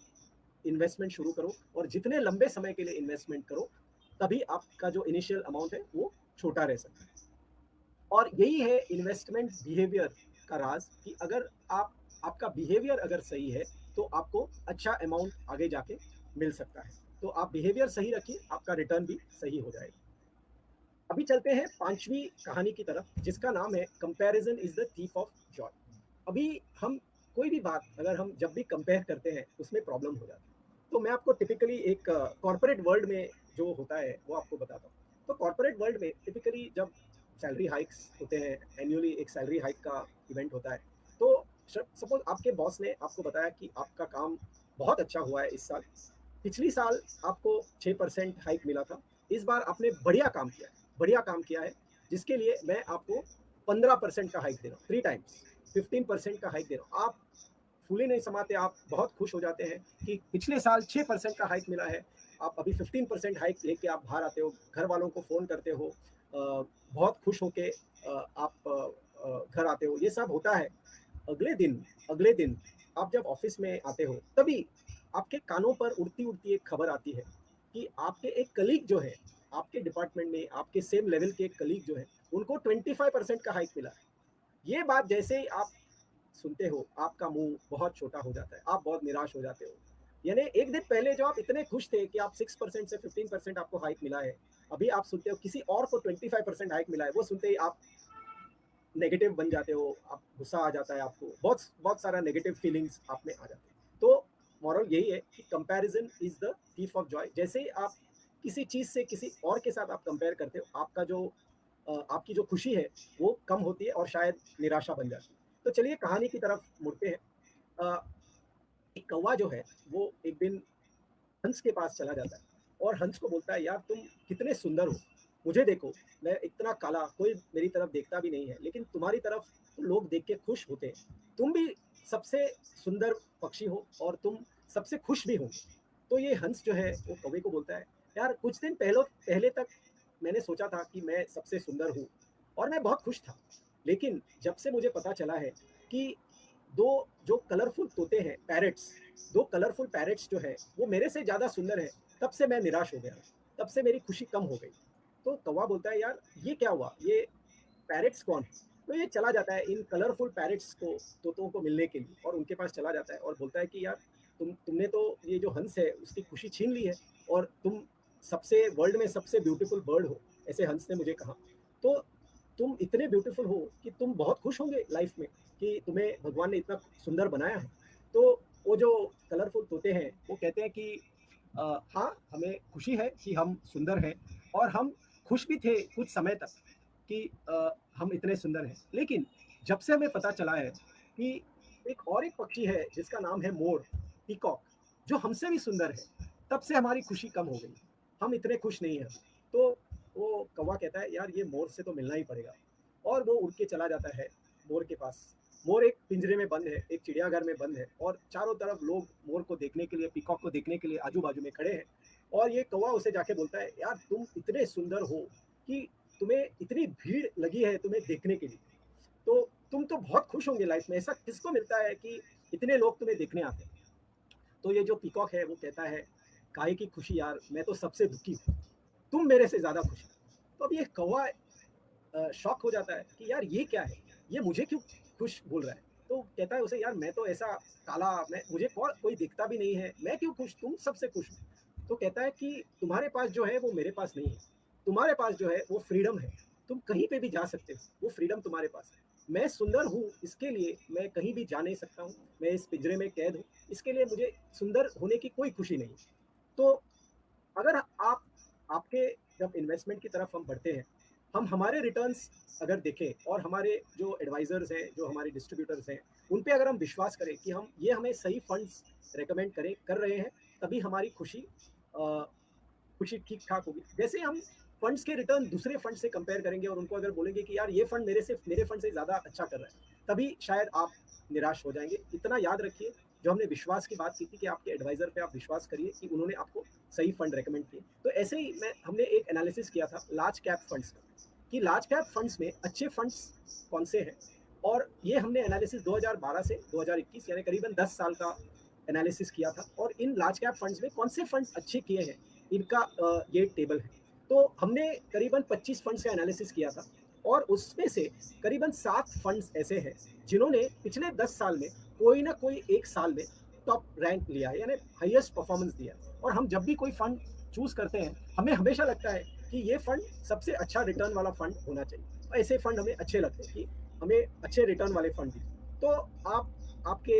S1: इन्वेस्टमेंट शुरू करो और जितने लंबे समय के लिए इन्वेस्टमेंट करो, तभी आपका जो इनिशियल अमाउंट है वो छोटा रह सकता है। और यही है इन्वेस्टमेंट बिहेवियर का राज, कि अगर आपका बिहेवियर अगर सही है तो आपको अच्छा अमाउंट आगे जाके मिल सकता है। तो आप बिहेवियर सही रखिए, आपका रिटर्न भी सही हो जाएगा। अभी चलते हैं पांचवी कहानी की तरफ, जिसका नाम है comparison is the thief of Joy. अभी हम कोई भी बात अगर हम जब भी कंपेयर करते हैं उसमें प्रॉब्लम हो जाती है। तो मैं आपको टिपिकली एक कॉर्पोरेट वर्ल्ड में जो होता है वो आपको बताता हूँ। तो कॉर्पोरेट वर्ल्ड में टिपिकली जब सैलरी हाइक्स होते हैं, एनुअली एक सैलरी हाइक का इवेंट होता है। तो सपोज आपके बॉस ने आपको बताया कि आपका काम बहुत अच्छा हुआ है इस साल, पिछली साल आपको 6% हाइक मिला था, इस बार आपने बढ़िया काम किया है, बढ़िया काम किया है, जिसके लिए मैं आपको 15% का हाइक दे रहा हूँ, 3 टाइम्स 15% का हाइक दे रहा हूँ। आप फूले नहीं समाते, आप बहुत खुश हो जाते हैं कि पिछले साल 6% का हाइक मिला है, आप अभी 15% हाइक लेके आप बाहर आते हो, घर वालों को फ़ोन करते हो, बहुत खुश होके आप घर आते हो, ये सब होता है। अगले दिन आप जब ऑफिस में आते हो, तभी आपके कानों पर उड़ती-उड़ती एक खबर आती है कि आपके एक कलीग जो है, आपके डिपार्टमेंट में आपके सेम लेवल के एक कलीग जो है, उनको 25% का हाइक मिला है। ये बात जैसे ही आप सुनते हो, आपका मुँह बहुत छोटा हो जाता है, आप बहुत निराश हो जाते हो। यानी एक दिन पहले जो आप इतने खुश थे कि आप 6% से 15% आपको हाइक मिला है, अभी आप सुनते हो किसी और को 25% हाइक मिला है, वो सुनते ही आप नेगेटिव बन जाते हो, आप गुस्सा आ जाता है आपको, बहुत बहुत सारा नेगेटिव फीलिंग्स आप में आ जाते हैं। तो मॉरल यही है कि comparison is the thief of Joy. जैसे ही आप किसी चीज़ से किसी और के साथ आप कंपेयर करते हो, आपका जो आपकी जो खुशी है, वो कम होती है और शायद निराशा बन जाती है। तो चलिए कहानी की तरफ मुड़ते हैं। अ, एक कौवा जो है, वो एक दिन हंस के पास चला जाता है और हंस को बोलता है, यार तुम कितने सुंदर हो, मुझे देखो, मैं इतना काला, कोई मेरी तरफ देखता भी नहीं है, लेकिन तुम्हारी तरफ तो लोग देख के खुश होते हैं, तुम भी सबसे सुंदर पक्षी हो और तुम सबसे खुश भी होंगे। तो ये हंस जो है वो कौवे को बोलता है, यार कुछ दिन पहले तक मैंने सोचा था कि मैं सबसे सुंदर हूँ और मैं बहुत खुश था, लेकिन जब से मुझे पता चला है कि दो जो कलरफुल तोते हैं, पैरट्स, दो कलरफुल पैरट्स जो है वो मेरे से ज़्यादा सुंदर है, तब से मैं निराश हो गया, तब से मेरी खुशी कम हो गई। तो कौवा बोलता है, यार ये क्या हुआ, ये पैरट्स कौन है? तो ये चला जाता है इन कलरफुल पैरट्स को, तोतों को मिलने के लिए, और उनके पास चला जाता है और बोलता है कि यार तुमने तो ये जो हंस है उसकी खुशी छीन ली है, और तुम सबसे वर्ल्ड में सबसे ब्यूटीफुल बर्ड हो, ऐसे हंस ने मुझे कहा। तो तुम इतने ब्यूटीफुल हो कि तुम बहुत खुश होंगे लाइफ में कि तुम्हें भगवान ने इतना सुंदर बनाया है। तो वो जो कलरफुल तोते हैं वो कहते हैं कि हाँ, हमें खुशी है कि हम सुंदर हैं, और हम खुश भी थे कुछ समय तक कि हम इतने सुंदर हैं। लेकिन जब से हमें पता चला है कि एक पक्षी है जिसका नाम है मोर, पीकॉक, जो हमसे भी सुंदर है, तब से हमारी खुशी कम हो गई। हम इतने खुश नहीं हैं। तो वो कौवा कहता है, यार ये मोर से तो मिलना ही पड़ेगा, और वो उड़ के चला जाता है मोर के पास। मोर एक पिंजरे में बंद है, एक चिड़ियाघर में बंद है, और चारों तरफ लोग मोर को देखने के लिए, पीकॉक को देखने के लिए आजू-बाजू में खड़े हैं। और ये कौवा उसे जाके बोलता है, यार तुम इतने सुंदर हो कि तुम्हें इतनी भीड़ लगी है तुम्हें देखने के लिए। तो तुम तो बहुत खुश होंगे लाइफ में, ऐसा किसको मिलता है कि इतने लोग तुम्हें देखने आते हैं। तो ये जो पीकॉक है वो कहता है, काहे की खुशी यार, मैं तो सबसे दुखी हूँ, तुम मेरे से ज्यादा खुश हो। तो अब ये कौवा शॉक हो जाता है कि यार ये क्या है, ये मुझे क्यों खुश बोल रहा है। तो कहता है उसे, यार मैं तो ऐसा काला, मैं मुझे कोई दिखता भी नहीं है, मैं क्यों खुश, तुम सबसे खुश हो। तो कहता है कि तुम्हारे पास जो है वो मेरे पास नहीं है, तुम्हारे पास जो है वो फ्रीडम है, तुम कहीं पे भी जा सकते हो, वो फ्रीडम तुम्हारे पास है। मैं सुंदर हूँ इसके लिए मैं कहीं भी जा नहीं सकता हूँ, मैं इस पिंजरे में कैद हूँ, इसके लिए मुझे सुंदर होने की कोई खुशी नहीं। तो अगर आप आपके जब इन्वेस्टमेंट की तरफ हम बढ़ते हैं, हम हमारे रिटर्न्स अगर देखें और हमारे जो एडवाइजर्स हैं, जो हमारे डिस्ट्रीब्यूटर्स हैं, उन पे अगर हम विश्वास करें कि हम ये हमें सही फंड्स रेकमेंड करें कर रहे हैं, तभी हमारी खुशी ठीक ठाक होगी। जैसे हम फंड्स के रिटर्न दूसरे फंड से कंपेयर करेंगे और उनको अगर बोलेंगे कि यार ये फंड मेरे फंड से ज़्यादा अच्छा कर रहा है, तभी शायद आप निराश हो जाएंगे। इतना याद रखिए, जो हमने विश्वास की बात की थी कि आपके एडवाइजर पे आप विश्वास करिए कि उन्होंने आपको सही फंड रेकमेंड किए। तो ऐसे ही हमने एक एनालिसिस किया था लार्ज कैप फंड्स का, कि लार्ज कैप फंड्स में अच्छे फंड्स कौन से हैं, और ये हमने एनालिसिस 2012 से 2021 यानी करीबन 10 साल का एनालिसिस किया था, और इन लार्ज कैप फंड्स में कौन से फंड्स अच्छे किए हैं, इनका ये टेबल है। तो हमने करीबन 25 फंड्स का एनालिसिस किया था, और उसमें से करीबन 7 फंड्स ऐसे हैं जिन्होंने पिछले 10 साल में कोई ना कोई एक साल में टॉप रैंक लिया है, यानी हाईएस्ट परफॉर्मेंस दिया है। और हम जब भी कोई फंड चूज करते हैं, हमें हमेशा लगता है कि ये फंड सबसे अच्छा रिटर्न वाला फंड होना चाहिए, और ऐसे फंड हमें अच्छे लगते हैं कि हमें अच्छे रिटर्न वाले फंड दिए। तो आप आपके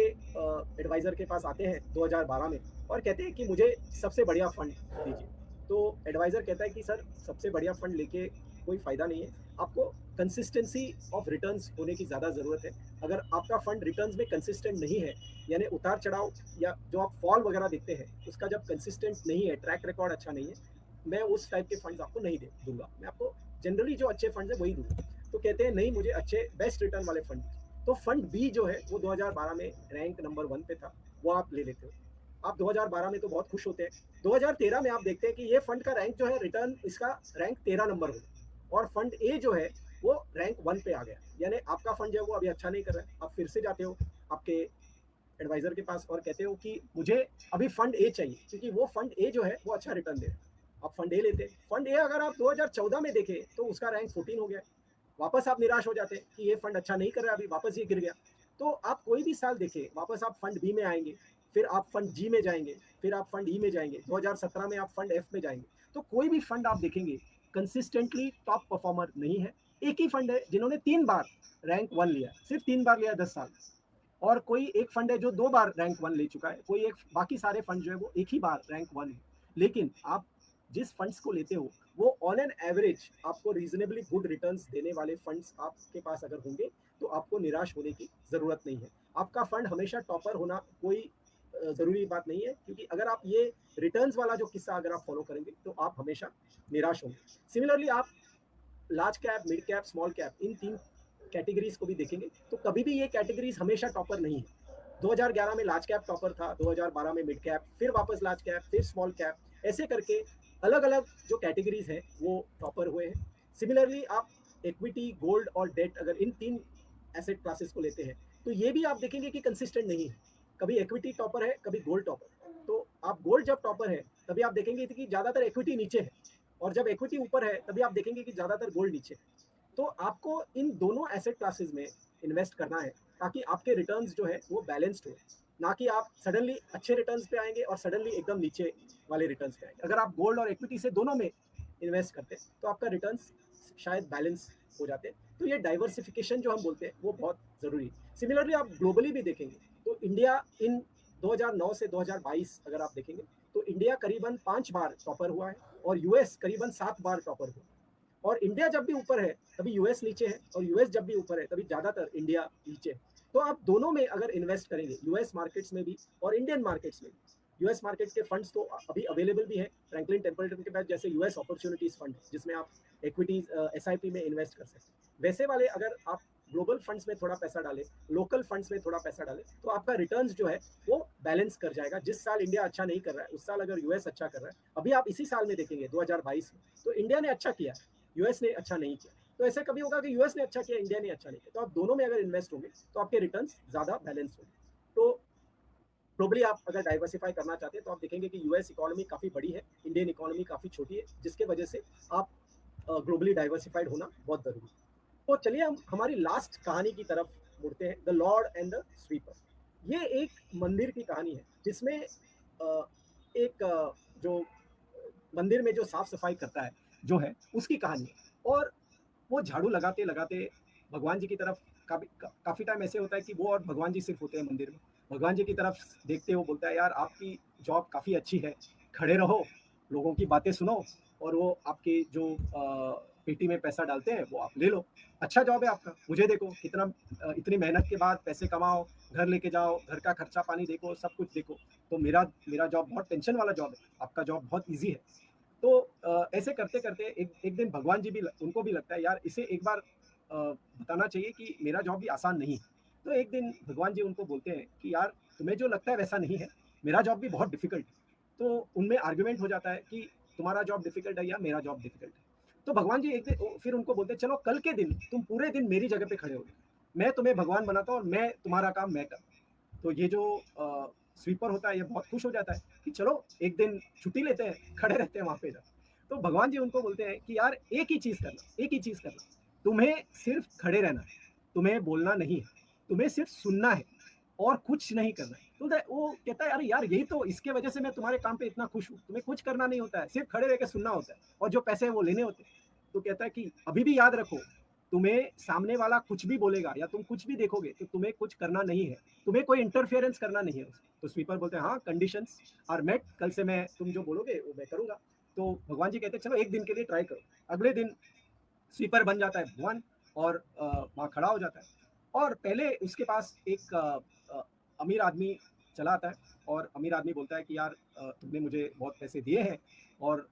S1: एडवाइज़र के पास आते हैं 2012 में और कहते हैं कि मुझे सबसे बढ़िया फंड दीजिए। तो एडवाइज़र कहता है कि सर सबसे बढ़िया फंड लेके कोई फ़ायदा नहीं है। आपको कंसिस्टेंसी ऑफ रिटर्न्स होने की ज़्यादा ज़रूरत है। अगर आपका फंड रिटर्न्स में कंसिस्टेंट नहीं है, यानी उतार-चढ़ाव या जो आप फॉल वगैरह देखते हैं, उसका जब कंसिस्टेंट नहीं है, ट्रैक रिकॉर्ड अच्छा नहीं है, मैं उस टाइप के फंड्स आपको नहीं दे दूँगा। मैं आपको जनरली जो अच्छे फंड्स हैं वही दूँगा। तो कहते हैं नहीं मुझे अच्छे बेस्ट रिटर्न वाले फंड दीजिए। तो फंड बी जो है वो 2012 में रैंक नंबर 1 पे था, वो आप ले लेते हो। आप 2012 में तो बहुत खुश होते हैं। 2013 में आप देखते हैं कि ये फंड का रैंक जो है रिटर्न इसका रैंक 13 नंबर हो गया और फंड ए जो है वो रैंक 1 पे आ गया। यानी आपका फंड जो है वो अभी अच्छा नहीं कर रहा है। आप फिर से जाते हो आपके एडवाइजर के पास और कहते हो कि मुझे अभी फंड ए चाहिए क्योंकि वो फंड ए जो है वो अच्छा रिटर्न दे रहा है। आप फंड ए लेते हैं। फंड ए अगर आप 2014 में देखें तो उसका रैंक 14 हो गया है। वापस आप निराश हो जाते हैं कि ये फंड अच्छा नहीं कर रहा है, अभी वापस ये गिर गया। तो आप कोई भी साल देखें, वापस आप फंड बी में आएंगे, फिर आप फंड जी में जाएंगे, फिर आप फंड ई में जाएंगे, 2017 में आप फंड एफ में जाएंगे। तो कोई भी फंड आप देखेंगे कंसिस्टेंटली टॉप परफॉर्मर नहीं है। एक ही फंड है जिन्होंने 3 बार रैंक 1 लिया, सिर्फ 3 बार लिया 10 साल। और कोई एक फंड है जो 2 बार रैंक 1 ले चुका है, कोई एक, बाकी सारे फंड जो है वो एक ही बार रैंक 1 है। लेकिन आप जिस फंड्स को लेते हो वो ऑन एन एवरेज आपको रीजनेबली गुड रिटर्न्स देने वाले फंड्स आपके पास अगर होंगे तो आपको निराश होने की ज़रूरत नहीं है। आपका फंड हमेशा टॉपर होना कोई ज़रूरी बात नहीं है, क्योंकि अगर आप ये रिटर्न्स वाला जो किस्सा अगर आप फॉलो करेंगे तो आप हमेशा निराश होंगे। सिमिलरली आप large cap, mid cap, small cap, in 3 categories को भी देखेंगे तो कभी भी ये कैटेगरीज हमेशा टॉपर नहीं है। 2011 में लार्ज कैप टॉपर था, 2012 में मिड कैप, फिर वापस लार्ज कैप, फिर स्मॉल कैप, ऐसे करके अलग अलग जो कैटेगरीज हैं वो टॉपर हुए हैं। सिमिलरली आप इक्विटी, गोल्ड और डेट, अगर इन 3 एसेट क्लासेस को लेते हैं तो ये भी आप देखेंगे कि कंसिस्टेंट नहीं है। कभी इक्विटी टॉपर है, कभी गोल्ड टॉपर। तो आप गोल्ड जब टॉपर है तभी आप देखेंगे कि ज़्यादातर इक्विटी नीचे है, और जब इक्विटी ऊपर है तभी आप देखेंगे कि ज़्यादातर गोल्ड नीचे है। तो आपको इन दोनों एसेट क्लासेस में इन्वेस्ट करना है ताकि आपके रिटर्न्स जो है वो बैलेंस्ड हो, ना कि आप सडनली अच्छे रिटर्न्स पे आएंगे और सडनली एकदम नीचे वाले रिटर्न्स पे आएंगे। अगर आप गोल्ड और इक्विटी से दोनों में इन्वेस्ट करते हैं तो आपका रिटर्न्स शायद बैलेंस हो जाते हैं। तो ये डाइवर्सिफिकेशन जो हम बोलते हैं वो बहुत ज़रूरी है। सिमिलरली आप ग्लोबली भी देखेंगे तो इंडिया इन 2009 से 2022 अगर आप देखेंगे तो इंडिया करीबन 5 बार टॉपर हुआ है और यूएस करीबन 7 बार टॉपर हुआ है। और इंडिया जब भी ऊपर है तभी यूएस नीचे है, और यूएस जब भी ऊपर है तभी ज्यादातर इंडिया नीचे है। तो आप दोनों में अगर इन्वेस्ट करेंगे, यूएस मार्केट्स में भी और इंडियन मार्केट्स में भी, यूएस मार्केट्स के फंड्स तो अभी अवेलेबल भी है फ्रैंकलिन टेम्पल्टन के पास, जैसे यूएस अपॉर्चुनिटीज फंड जिसमें आप इक्विटीज एसआईपी में इन्वेस्ट कर सकते हैं। वैसे वाले अगर आप ग्लोबल फंड्स में थोड़ा पैसा डालें, लोकल फंड्स में थोड़ा पैसा डालें, तो आपका रिटर्न्स जो है वो बैलेंस कर जाएगा। जिस साल इंडिया अच्छा नहीं कर रहा है उस साल अगर यूएस अच्छा कर रहा है, अभी आप इसी साल में देखेंगे 2022 में तो इंडिया ने अच्छा किया, यूएस ने अच्छा नहीं किया। तो ऐसे कभी होगा कि यूएस ने अच्छा किया, इंडिया ने अच्छा नहीं किया। तो आप दोनों में अगर इन्वेस्ट होंगे तो आपके रिटर्न्स ज़्यादा बैलेंस होंगे। तो ग्लोबली आप अगर डाइवर्सिफाई करना चाहते हैं तो आप देखेंगे कि यूएस इकोनॉमी काफ़ी बड़ी है, इंडियन इकोनॉमी काफ़ी छोटी है, जिसके वजह से आप ग्लोबली डाइवर्सिफाइड होना बहुत ज़रूरी है। तो चलिए हम हमारी लास्ट कहानी की तरफ मुड़ते हैं, the Lord and the sweeper. ये एक मंदिर की कहानी है जिसमें एक जो मंदिर में जो साफ सफाई करता है जो है उसकी कहानी है। और वो झाड़ू लगाते लगाते भगवान जी की तरफ, काफी टाइम ऐसे होता है कि वो और भगवान जी सिर्फ होते हैं मंदिर में। भगवान जी की तरफ देखते हुए बोलता है यार आपकी जॉब काफी अच्छी है, खड़े रहो, लोगों की बातें सुनो, और वो आपकी जो पेटी में पैसा डालते हैं वो आप ले लो। अच्छा जॉब है आपका, मुझे देखो कितना इतनी मेहनत के बाद पैसे कमाओ, घर लेके जाओ, घर का खर्चा पानी देखो, सब कुछ देखो। तो मेरा मेरा जॉब बहुत टेंशन वाला जॉब है, आपका जॉब बहुत ईजी है। तो ऐसे करते करते एक एक दिन भगवान जी भी, उनको भी लगता है यार इसे एक बार बताना चाहिए कि मेरा जॉब भी आसान नहीं है। तो एक दिन भगवान जी उनको बोलते हैं कि यार तुम्हें जो लगता है वैसा नहीं है, मेरा जॉब भी बहुत डिफिकल्ट है। तो उनमें आर्ग्यूमेंट हो जाता है कि तुम्हारा जॉब डिफिकल्ट है या मेरा जॉब डिफिकल्ट है। तो भगवान जी एक दिन फिर उनको बोलते हैं चलो कल के दिन तुम पूरे दिन मेरी जगह पे खड़े हो, मैं तुम्हें भगवान बनाता हूँ और मैं तुम्हारा काम मैं करता। तो ये जो स्वीपर होता है ये बहुत खुश हो जाता है कि चलो एक दिन छुट्टी लेते हैं, खड़े रहते हैं वहां पे। तो भगवान जी उनको बोलते हैं कि यार एक ही चीज करना, एक ही चीज करना, तुम्हें सिर्फ खड़े रहना है, तुम्हें बोलना नहीं है, तुम्हें सिर्फ सुनना है और कुछ नहीं करना है। तो वो कहता है अरे यार यही तो, इसके वजह से मैं तुम्हारे काम पे इतना खुश हूँ, तुम्हें कुछ करना नहीं होता है, सिर्फ खड़े रह के सुनना होता है और जो पैसे हैं वो लेने होते हैं। तो कहता है कि अभी भी याद रखो, तुम्हें सामने वाला कुछ भी बोलेगा या तुम कुछ भी देखोगे तो तुम्हें कुछ करना नहीं है, तुम्हें कोई इंटरफेरेंस करना नहीं है उसमें। तो स्वीपर बोलते हैं हाँ, कंडीशंस आर मेट, कल से मैं तुम जो बोलोगे वो मैं करूंगा। तो भगवान जी कहते हैं चलो एक दिन के लिए ट्राई करो। अगले दिन स्वीपर बन जाता है भगवान और वहाँ खड़ा हो जाता है। और पहले उसके पास एक अमीर आदमी चला आता है और अमीर आदमी बोलता है कि यार तुमने मुझे बहुत पैसे दिए हैं और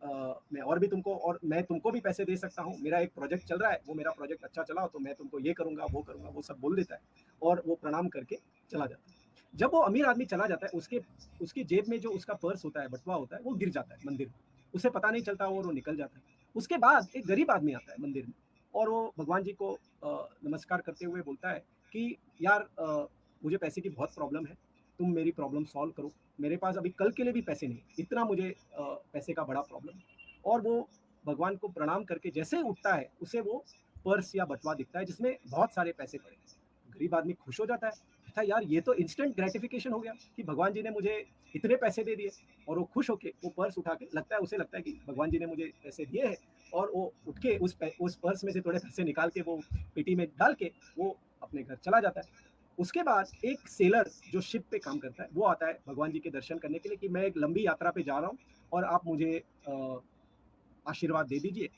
S1: मैं और भी तुमको, और मैं तुमको भी पैसे दे सकता हूँ, मेरा एक प्रोजेक्ट चल रहा है, वो मेरा प्रोजेक्ट अच्छा चला तो मैं तुमको ये करूँगा वो सब बोल देता है और वो प्रणाम करके चला जाता है। जब वो अमीर आदमी चला जाता है उसके उसकी जेब में जो उसका पर्स होता है, बटुआ होता है, वो गिर जाता है मंदिर में, उसे पता नहीं चलता और वो निकल जाता है। उसके बाद एक गरीब आदमी आता है मंदिर में और वो भगवान जी को नमस्कार करते हुए बोलता है कि यार मुझे पैसे की बहुत प्रॉब्लम है, तुम मेरी प्रॉब्लम सॉल्व करो, मेरे पास अभी कल के लिए भी पैसे नहीं, इतना मुझे पैसे का बड़ा प्रॉब्लम है। और वो भगवान को प्रणाम करके जैसे ही उठता है उसे वो पर्स या बटुआ दिखता है जिसमें बहुत सारे पैसे पड़े। गरीब आदमी खुश हो जाता है, कहता है यार ये तो इंस्टेंट ग्रेटिफिकेशन हो गया कि भगवान जी ने मुझे इतने पैसे दे दिए। और वो खुश होके वो पर्स उठा के उसे लगता है कि भगवान जी ने मुझे पैसे दिए हैं, और वो उठ के उस पर्स में से थोड़े पैसे निकाल के वो पेटी में डाल के वो अपने घर चला जाता है। उसके बाद एक सेलर जो शिप पे काम करता है वो आता है भगवान जी के दर्शन करने के लिए कि मैं एक लंबी यात्रा पे जा रहा हूँ और आप मुझे आशीर्वाद दे दीजिए।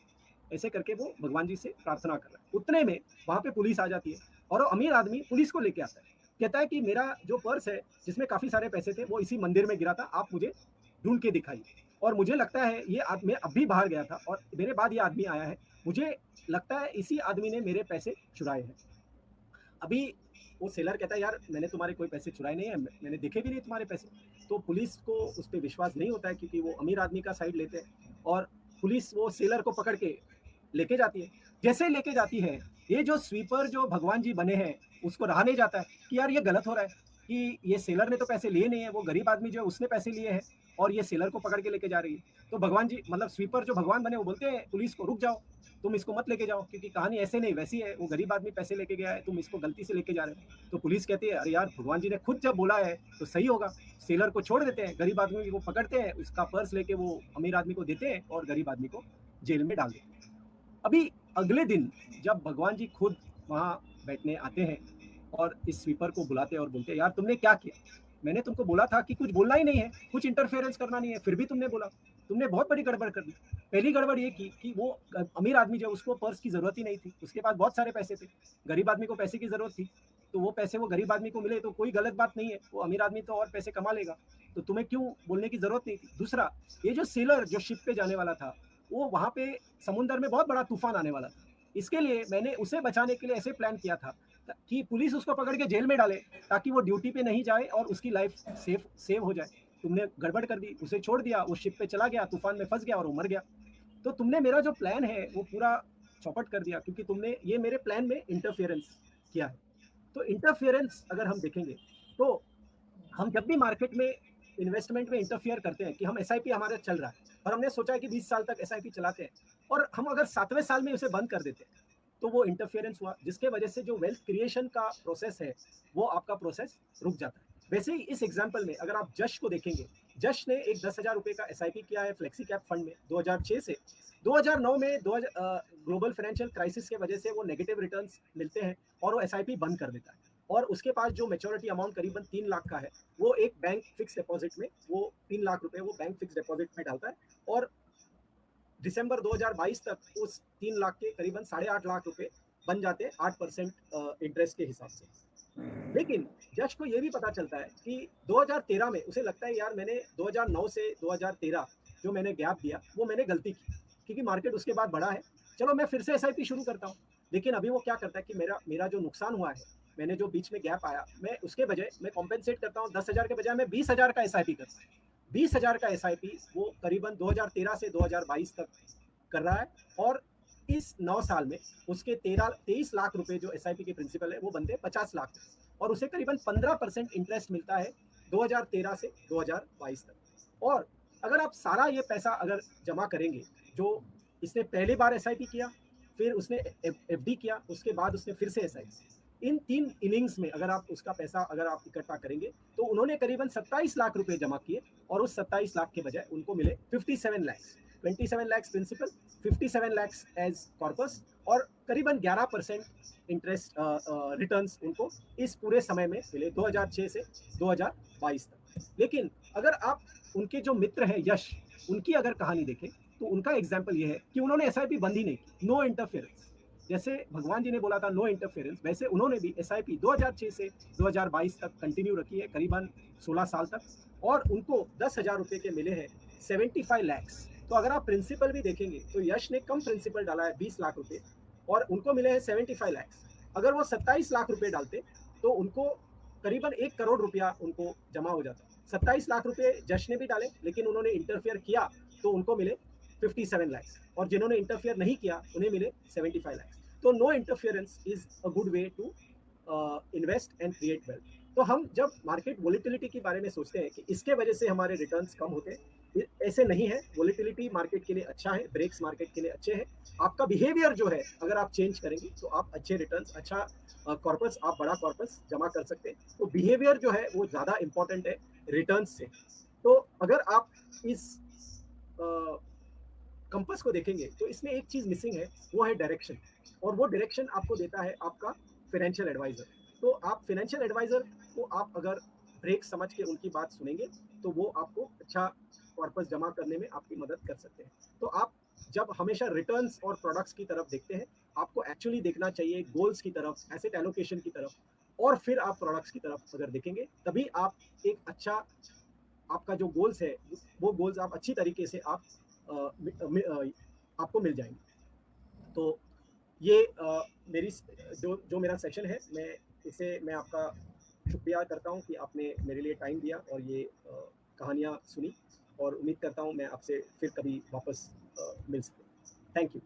S1: ऐसे करके वो भगवान जी से प्रार्थना कर रहा है। उतने में वहां पे पुलिस आ जाती है और वो अमीर आदमी पुलिस को लेके आता है, कहता है कि मेरा जो पर्स है जिसमें काफी सारे पैसे थे वो इसी मंदिर में गिरा था, आप मुझे ढूंढ के दिखाइए। और मुझे लगता है ये आदमी अभी बाहर गया था और मेरे बाद ये आदमी आया है, मुझे लगता है इसी आदमी ने मेरे पैसे चुराए हैं। अभी वो सेलर कहता है यार मैंने तुम्हारे कोई पैसे चुराए नहीं है, मैंने देखे भी नहीं तुम्हारे पैसे। तो पुलिस को उस पर विश्वास नहीं होता है क्योंकि वो अमीर आदमी का साइड लेते हैं और पुलिस वो सेलर को पकड़ के लेके जाती है। जैसे लेके जाती है, ये जो स्वीपर जो भगवान जी बने हैं उसको रहा नहीं जाता है कि यार ये गलत हो रहा है कि ये सेलर ने तो पैसे लिए नहीं है, वो गरीब आदमी जो है उसने पैसे लिए हैं और ये सेलर को पकड़ के लेके जा रही है। तो भगवान जी मतलब स्वीपर जो भगवान बने वो बोलते हैं पुलिस को रुक जाओ, तुम इसको मत लेके जाओ क्योंकि कहानी ऐसे नहीं वैसी है, वो गरीब आदमी पैसे लेके गया है, तुम इसको गलती से लेके जा रहे हो। तो पुलिस कहती है अरे यार भगवान जी ने खुद जब बोला है तो सही होगा, सेलर को छोड़ देते हैं, गरीब आदमी को पकड़ते हैं, उसका पर्स लेके वो अमीर आदमी को देते हैं और गरीब आदमी को जेल में डाल देते हैं। अभी अगले दिन जब भगवान जी खुद वहां बैठने आते हैं और इस स्वीपर को बुलाते हैं और बोलते हैं यार तुमने क्या किया, मैंने तुमको बोला था कि कुछ बोलना ही नहीं है, कुछ इंटरफेरेंस करना नहीं है, फिर भी तुमने बोला, तुमने बहुत बड़ी गड़बड़ कर दी। पहली गड़बड़ ये की कि वो अमीर आदमी जो उसको पर्स की जरूरत ही नहीं थी, उसके पास बहुत सारे पैसे थे, गरीब आदमी को पैसे की जरूरत थी, तो वो पैसे वो गरीब आदमी को मिले तो कोई गलत बात नहीं है, वो अमीर आदमी तो और पैसे कमा लेगा, तो तुम्हें क्यों बोलने की जरूरत नहीं थी। दूसरा, ये जो सेलर जो शिप पे जाने वाला था वो वहां पे समुद्र में बहुत बड़ा तूफान आने वाला था, इसके लिए मैंने उसे बचाने के लिए ऐसे प्लान किया था कि पुलिस उसको पकड़ के जेल में डाले ताकि वो ड्यूटी पे नहीं जाए और उसकी लाइफ सेव हो जाए। तुमने गड़बड़ कर दी, उसे छोड़ दिया, वो शिप पे चला गया, तूफान में फंस गया और वो मर गया। तो तुमने मेरा जो प्लान है वो पूरा चौपट कर दिया क्योंकि तुमने ये मेरे प्लान में इंटरफेरेंस किया है। तो इंटरफेरेंस अगर हम देखेंगे तो हम जब भी मार्केट में इन्वेस्टमेंट में इंटरफियर करते हैं कि हम एसआईपी हमारा चल रहा है और हमने सोचा है कि 20 साल तक एसआईपी चलाते हैं और हम अगर 7वें साल में उसे बंद कर देते हैं तो वो इंटरफेरेंस हुआ जिसके वजह से जो वेल्थ क्रिएशन का प्रोसेस है वो आपका प्रोसेस रुक जाता है। वैसे ही इस एग्जाम्पल में अगर आप जश को देखेंगे, जश ने एक 10,000 रुपए का एसआईपी किया है फ्लेक्सी कैप फंड में 2006 से 2009 में ग्लोबल फाइनेंशियल क्राइसिस के वजह से वो नेगेटिव रिटर्न्स मिलते हैं और वो एसआईपी बंद कर देता है और उसके पास जो मेच्योरिटी अमाउंट करीबन 3 लाख का है वो एक बैंक फिक्स डिपॉजिट में वो 3 लाख रुपए वो बैंक फिक्स डिपॉजिट में डालता है और दिसंबर 2022 तक उस 3 लाख के करीबन 8.5 लाख रुपए बन जाते हैं 8% इंटरेस्ट के हिसाब से। लेकिन जश को यह भी पता चलता है कि 2013 में उसे लगता है यार मैंने 2009 से 2013 जो मैंने गैप दिया वो मैंने गलती की क्योंकि मार्केट उसके बाद बढ़ा है, चलो मैं फिर से एसआईपी शुरू करता हूँ। लेकिन अभी वो क्या करता है कि मेरा मेरा जो नुकसान हुआ है, मैंने जो बीच में गैप आया, मैं उसके बजाय मैं कॉम्पेंसेट करता हूँ, 10,000 के बजाय मैं 20,000 का एसआईपी करता हूँ। 20,000 का एसआईपी वो करीबन 2013 से 2022 तक कर रहा है और इस 9 साल में उसके 23 लाख रुपए जो एसआईपी के प्रिंसिपल है वो बनते 50 लाख और उसे करीबन 15% इंटरेस्ट मिलता है 2013 से 2022 तक। और अगर आप सारा ये पैसा अगर जमा करेंगे जो इसने पहली बार एसआईपी किया, फिर उसने एफडी किया, उसके बाद उसने फिर से एसआईपी, इन 3 इनिंग्स में अगर आप उसका पैसा अगर आप इकट्ठा करेंगे तो उन्होंने करीबन 27 लाख रुपए जमा किए और उस 27 लाख के बजाय उनको मिले 57 lakh. 27 lakhs principal, 57 lakhs as corpus और करीबन 11% इंटरेस्ट रिटर्न्स उनको इस पूरे समय में मिले 2006 से 2022 तक। लेकिन अगर आप उनके जो मित्र हैं यश, उनकी अगर कहानी देखें तो उनका एग्जाम्पल ये है कि उन्होंने एसआईपी बंद ही नहीं की, नो इंटरफेरेंस। जैसे भगवान जी ने बोला था नो इंटरफेरेंस, वैसे उन्होंने भी एसआईपी 2006 से 2022 तक कंटिन्यू रखी है, करीबन 16 साल तक, और उनको 10,000 रुपए के मिले हैं 75 लैक्स। तो अगर आप प्रिंसिपल भी देखेंगे तो यश ने कम प्रिंसिपल डाला है 20 लाख रुपए और उनको मिले हैं 75 लैक्स। अगर वो 27 लाख रुपए डालते तो उनको करीबन 1 करोड़ रुपया उनको जमा हो जाता। 27 लाख रुपए जश ने भी डाले लेकिन उन्होंने इंटरफेयर किया तो उनको मिले 57 लैक्स, और जिन्होंने इंटरफेयर नहीं किया उन्हें मिले 75 लैक्स। तो no interference is a good way to invest and create wealth. तो हम जब मार्केट वोलेटिलिटी के बारे में सोचते हैं कि इसके वजह से हमारे रिटर्न्स कम होते हैं, ऐसे नहीं है। वोलेटिलिटी मार्केट के लिए अच्छा है, ब्रेक्स मार्केट के लिए अच्छे हैं। आपका बिहेवियर जो है अगर आप चेंज करेंगे तो आप अच्छे रिटर्न्स, अच्छा कॉर्पस, आप बड़ा कॉर्पस जमा कर सकते हैं। तो बिहेवियर जो है वो ज़्यादा इंपॉर्टेंट है रिटर्न्स से। तो अगर आप इस कंपास को देखेंगे तो इसमें एक चीज मिसिंग है, वो है डायरेक्शन, और वो डायरेक्शन आपको देता है आपका फाइनेंशियल एडवाइजर। तो आप फाइनेंशियल एडवाइजर को आप अगर ब्रेक समझ के उनकी बात सुनेंगे तो वो आपको अच्छा कॉर्पस जमा करने में आपकी मदद कर सकते हैं। तो आप जब हमेशा रिटर्न्स और प्रोडक्ट्स की तरफ देखते हैं, आपको एक्चुअली देखना चाहिए गोल्स की तरफ, एसेट एलोकेशन की तरफ, और फिर आप प्रोडक्ट्स की तरफ अगर देखेंगे तभी आप एक अच्छा, आपका जो गोल्स है वो गोल्स आप अच्छी तरीके से आप आपको मिल जाएंगे। तो ये मेरी जो जो मेरा सेशन है, मैं आपका शुक्रिया करता हूँ कि आपने मेरे लिए टाइम दिया और ये कहानियाँ सुनी, और उम्मीद करता हूँ मैं आपसे फिर कभी वापस मिल सकूँ। Thank you.